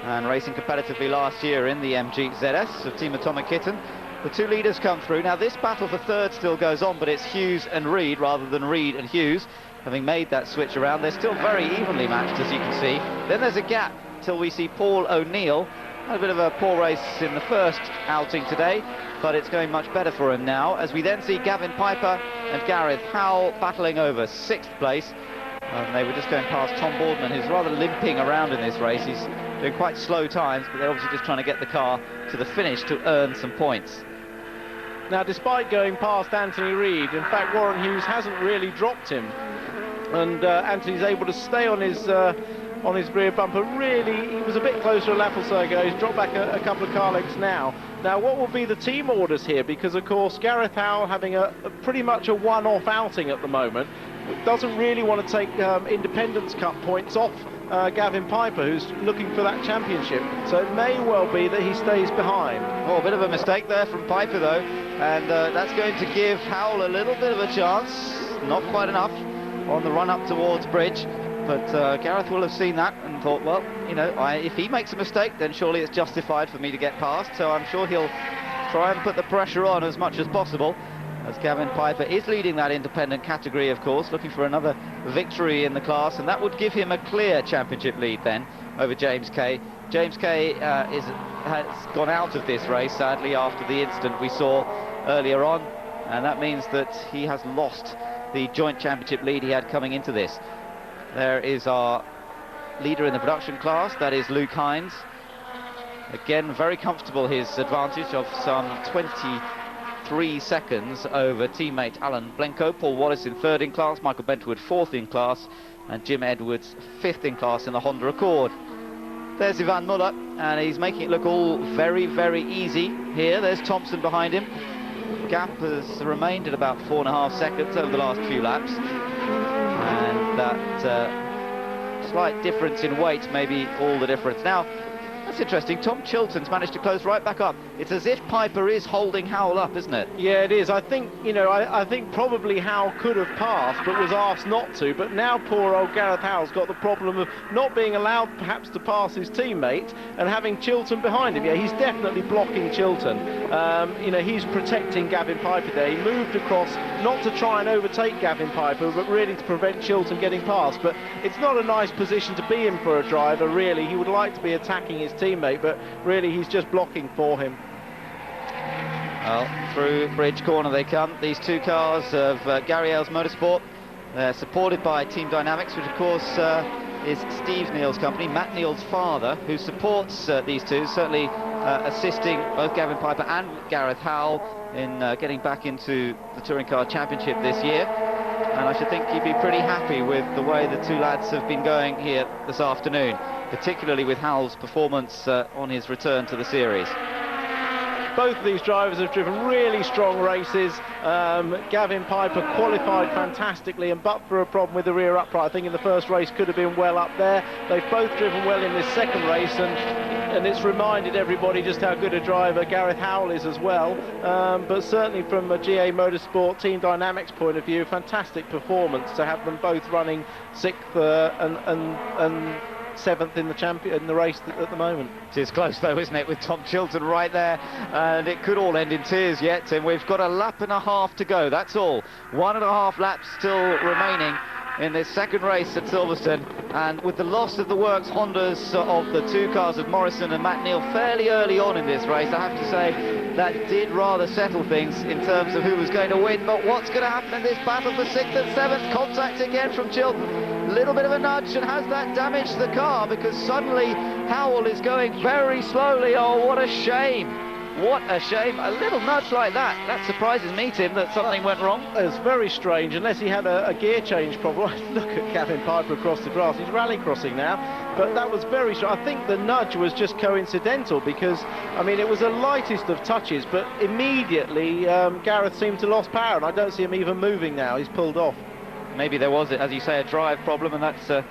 and racing competitively last year in the MG ZS of Team Atomic Kitten. The two leaders come through. Now this battle for third still goes on, but it's Hughes and Reed rather than Reed and Hughes, having made that switch around. They're still very evenly matched, as you can see. Then there's a gap till we see Paul O'Neill. Had a bit of a poor race in the first outing today, but it's going much better for him now, as we then see Gavin Piper and Gareth Howell battling over 6th place. And they were just going past Tom Boardman, who's rather limping around in this race. He's doing quite slow times, but they're obviously just trying to get the car to the finish to earn some points. Now, despite going past Anthony Reid, in fact, Warren Hughes hasn't really dropped him. And Anthony's able to stay on his rear bumper. Really, he was a bit closer a lap or so ago. He's dropped back a couple of car lengths now. Now, what will be the team orders here? Because, of course, Gareth Howell having a pretty much a one-off outing at the moment, doesn't really want to take Independence Cup points off Gavin Piper, who's looking for that championship. So it may well be that he stays behind. Oh, a bit of a mistake there from Piper, though. And that's going to give Howell a little bit of a chance. Not quite enough on the run-up towards Bridge. But Gareth will have seen that and thought, well, you know, if he makes a mistake, then surely it's justified for me to get past. So I'm sure he'll try and put the pressure on as much as possible, as Gavin Piper is leading that independent category, of course, looking for another victory in the class, and that would give him a clear championship lead then over James Kay. James Kay has gone out of this race, sadly, after the incident we saw earlier on, and that means that he has lost the joint championship lead he had coming into this. There is our leader in the production class, that is Luke Hines. Again, very comfortable, his advantage of some 23 seconds over teammate Alan Blenko. Paul Wallace in 3rd in class, Michael Bentwood 4th in class, and Jim Edwards 5th in class in the Honda Accord. There's Ivan Muller, and he's making it look all very, very easy here. There's Thompson behind him. Gap has remained at about 4.5 seconds over the last few laps. And that slight difference in weight may be all the difference. Now, that's interesting. Tom Chilton's managed to close right back up. It's as if Piper is holding Howell up, isn't it? Yeah, it is. I think, you know, I think probably Howell could have passed, but was asked not to. But now poor old Gareth Howell's got the problem of not being allowed perhaps to pass his teammate and having Chilton behind him. Yeah, he's definitely blocking Chilton. You know, he's protecting Gavin Piper there. He moved across not to try and overtake Gavin Piper, but really to prevent Chilton getting past. But it's not a nice position to be in for a driver, really. He would like to be attacking his teammate, but really he's just blocking for him. Well, through Bridge Corner they come, these two cars of Gary Ailes Motorsport. They're supported by Team Dynamics, which of course is Steve Neal's company, Matt Neal's father, who supports these two, certainly assisting both Gavin Piper and Gareth Howell in getting back into the Touring Car Championship this year. And I should think he'd be pretty happy with the way the two lads have been going here this afternoon, particularly with Howell's performance on his return to the series. Both of these drivers have driven really strong races. Gavin Piper qualified fantastically, and but for a problem with the rear upright, I think in the first race could have been well up there. They've both driven well in this second race, and it's reminded everybody just how good a driver Gareth Howell is as well. But certainly from a GA Motorsport Team Dynamics point of view, fantastic performance to have them both running 6th and 7th in the race at the moment. It is close though, isn't it, with Tom Chilton right there, and it could all end in tears yet, and we've got a lap and a half to go, that's all. 1.5 laps still remaining in this second race at Silverstone, and with the loss of the works Hondas of the two cars of Morrison and Matt Neal fairly early on in this race, I have to say that did rather settle things in terms of who was going to win. But what's going to happen in this battle for 6th and 7th? Contact again from Chilton. Little bit of a nudge, and has that damaged the car? Because suddenly Howell is going very slowly. Oh, what a shame. What a shame. A little nudge like that surprises me, Tim, that something went wrong. It's very strange, unless he had a gear change problem. Look at Gavin Piper across the grass. He's rally crossing now, but that was very strange. I think the nudge was just coincidental because, I mean, it was the lightest of touches, but immediately Gareth seemed to lost power, and I don't see him even moving now. He's pulled off. Maybe there was, as you say, a drive problem, and that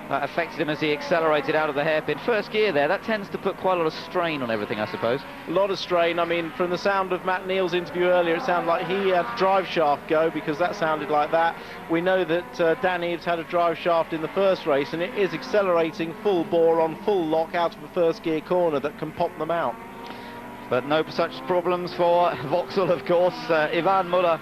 affected him as he accelerated out of the hairpin. First gear there, that tends to put quite a lot of strain on everything, I suppose. A lot of strain. I mean, from the sound of Matt Neal's interview earlier, it sounded like he had drive shaft go, because that sounded like that. We know that Dan Eaves had a drive shaft in the first race, and it is accelerating full bore on full lock out of a first gear corner that can pop them out. But no such problems for Vauxhall, of course. Ivan Muller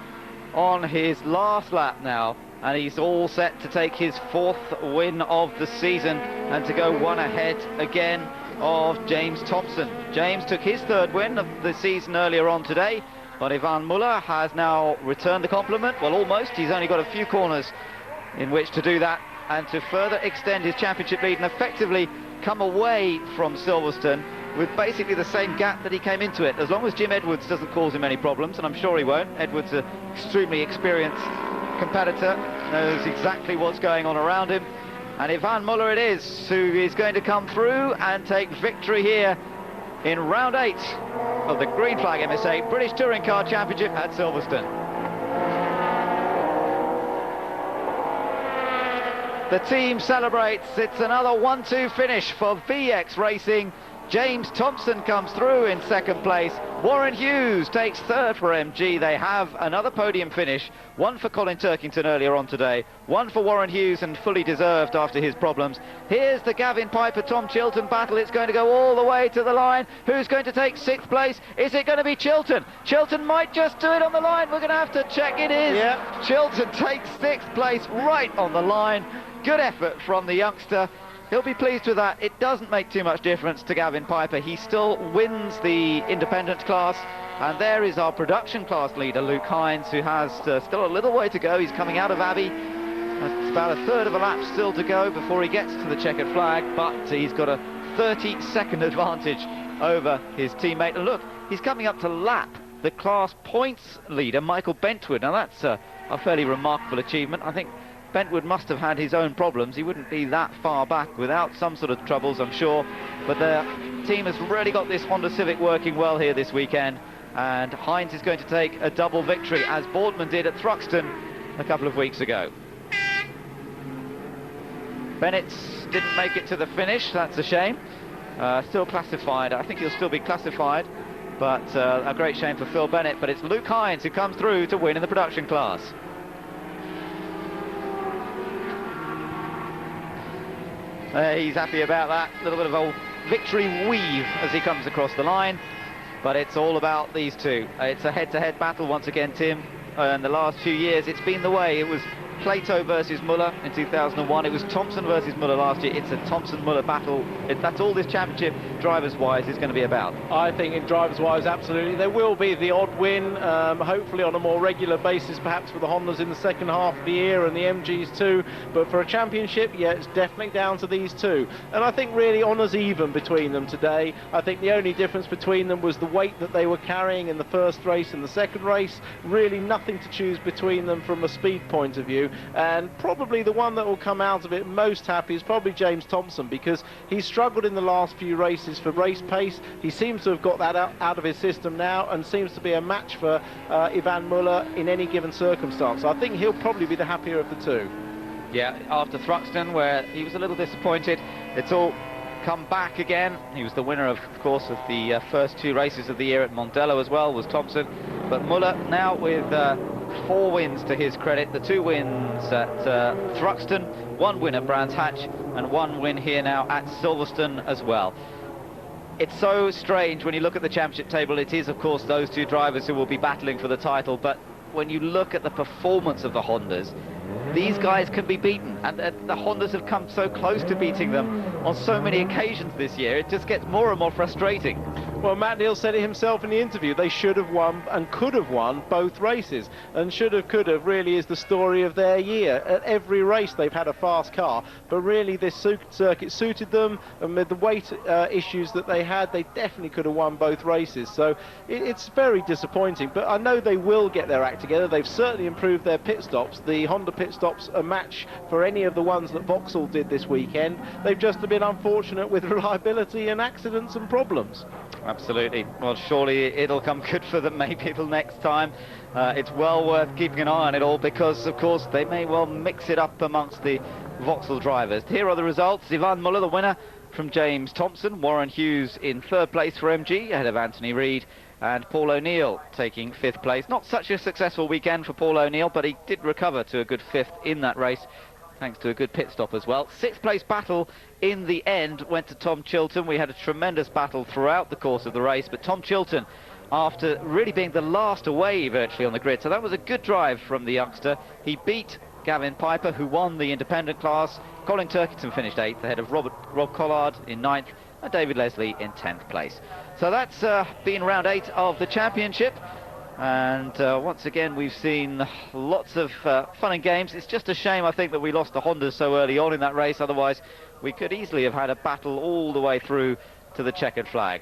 on his last lap now, and he's all set to take his 4th win of the season and to go one ahead again of James Thompson. James took his 3rd win of the season earlier on today, but Ivan Muller has now returned the compliment. Well, almost. He's only got a few corners in which to do that and to further extend his championship lead and effectively come away from Silverstone with basically the same gap that he came into it, as long as Jim Edwards doesn't cause him any problems, and I'm sure he won't. Edwards, an extremely experienced competitor, knows exactly what's going on around him, and Ivan Muller it is who is going to come through and take victory here in round 8 of the Green Flag MSA British Touring Car Championship at Silverstone. The team celebrates. It's another 1-2 finish for VX Racing. James Thompson comes through in 2nd place. Warren Hughes takes 3rd for MG. They have another podium finish, one for Colin Turkington earlier on today, one for Warren Hughes, and fully deserved after his problems. Here's the Gavin Piper, Tom Chilton battle. It's going to go all the way to the line. Who's going to take 6th place? Is it going to be Chilton? Chilton might just do it on the line. We're going to have to check. It is. Yep. Chilton takes 6th place right on the line. Good effort from the youngster. He'll be pleased with that. It doesn't make too much difference to Gavin Piper. He still wins the independent class. And there is our production class leader, Luke Hines, who has still a little way to go. He's coming out of Abbey. It's about a 1/3 of a lap still to go before he gets to the checkered flag. But he's got a 30-second advantage over his teammate. And look, he's coming up to lap the class points leader, Michael Bentwood. Now that's a fairly remarkable achievement. I think Bentwood must have had his own problems. He wouldn't be that far back without some sort of troubles, I'm sure. But the team has really got this Honda Civic working well here this weekend. And Hines is going to take a double victory, as Boardman did at Thruxton a couple of weeks ago. Bennett didn't make it to the finish. That's a shame. Still classified. I think he'll still be classified. But a great shame for Phil Bennett. But it's Luke Hines who comes through to win in the production class. He's happy about that. A little bit of a victory weave as he comes across the line. But it's all about these two. It's a head-to-head battle once again, Tim. In the last few years, it's been the way. It was Plato versus Muller in 2001. It was Thompson versus Muller last year. It's a Thompson-Muller battle. That's all this championship, drivers-wise, is going to be about. I think in drivers-wise, absolutely. There will be the odd win, hopefully on a more regular basis, perhaps for the Hondas in the second half of the year and the MGs too. But for a championship, yeah, it's definitely down to these two. And I think really honours even between them today. I think the only difference between them was the weight that they were carrying in the first race and the second race. Really nothing to choose between them from a speed point of view. And probably the one that will come out of it most happy is probably James Thompson, because he's struggled in the last few races for race pace. He seems to have got that out of his system now and seems to be a match for Ivan Muller in any given circumstance. I think he'll probably be the happier of the two. Yeah, after Thruxton, where he was a little disappointed, it's all come back again. He was the winner, of course, of the first 2 races of the year at Mondello as well, was Thompson. But Muller now with 4 wins to his credit. The 2 wins at Thruxton, 1 win at Brands Hatch, and 1 win here now at Silverstone as well. It's so strange when you look at the championship table. It is, of course, those 2 drivers who will be battling for the title, but when you look at the performance of the Hondas, these guys can be beaten, and the Hondas have come so close to beating them on so many occasions this year. It just gets more and more frustrating. Well, Matt Neal said it himself in the interview. They should have won and could have won both races. And should have, could have really is the story of their year. At every race they've had a fast car, but really this circuit suited them, and with the weight issues that they had, they definitely could have won both races. So it's very disappointing, but I know they will get their act together. They've certainly improved their pit stops. The Honda pit stops a match for any of the ones that Vauxhall did this weekend. They've just been unfortunate with reliability and accidents and problems. Absolutely. Well, surely it'll come good for them, maybe it'll next time. It's well worth keeping an eye on it all, because of course they may well mix it up amongst the Vauxhall drivers. Here are the results. Ivan Muller, the winner from James Thompson. Warren Hughes in third place for MG, ahead of Anthony Reid, and Paul O'Neill taking fifth place. Not such a successful weekend for Paul O'Neill, but he did recover to a good fifth in that race, thanks to a good pit stop as well. Sixth place battle in the end went to Tom Chilton. We had a tremendous battle throughout the course of the race, but Tom Chilton, after really being the last away virtually on the grid, so that was a good drive from the youngster. He beat Gavin Piper, who won the independent class. Colin Turkington finished 8th, ahead of Rob Collard in 9th, and David Leslie in 10th place. So that's been round 8 of the championship. And once again, we've seen lots of fun and games. It's just a shame, I think, that we lost the Hondas so early on in that race. Otherwise, we could easily have had a battle all the way through to the checkered flag.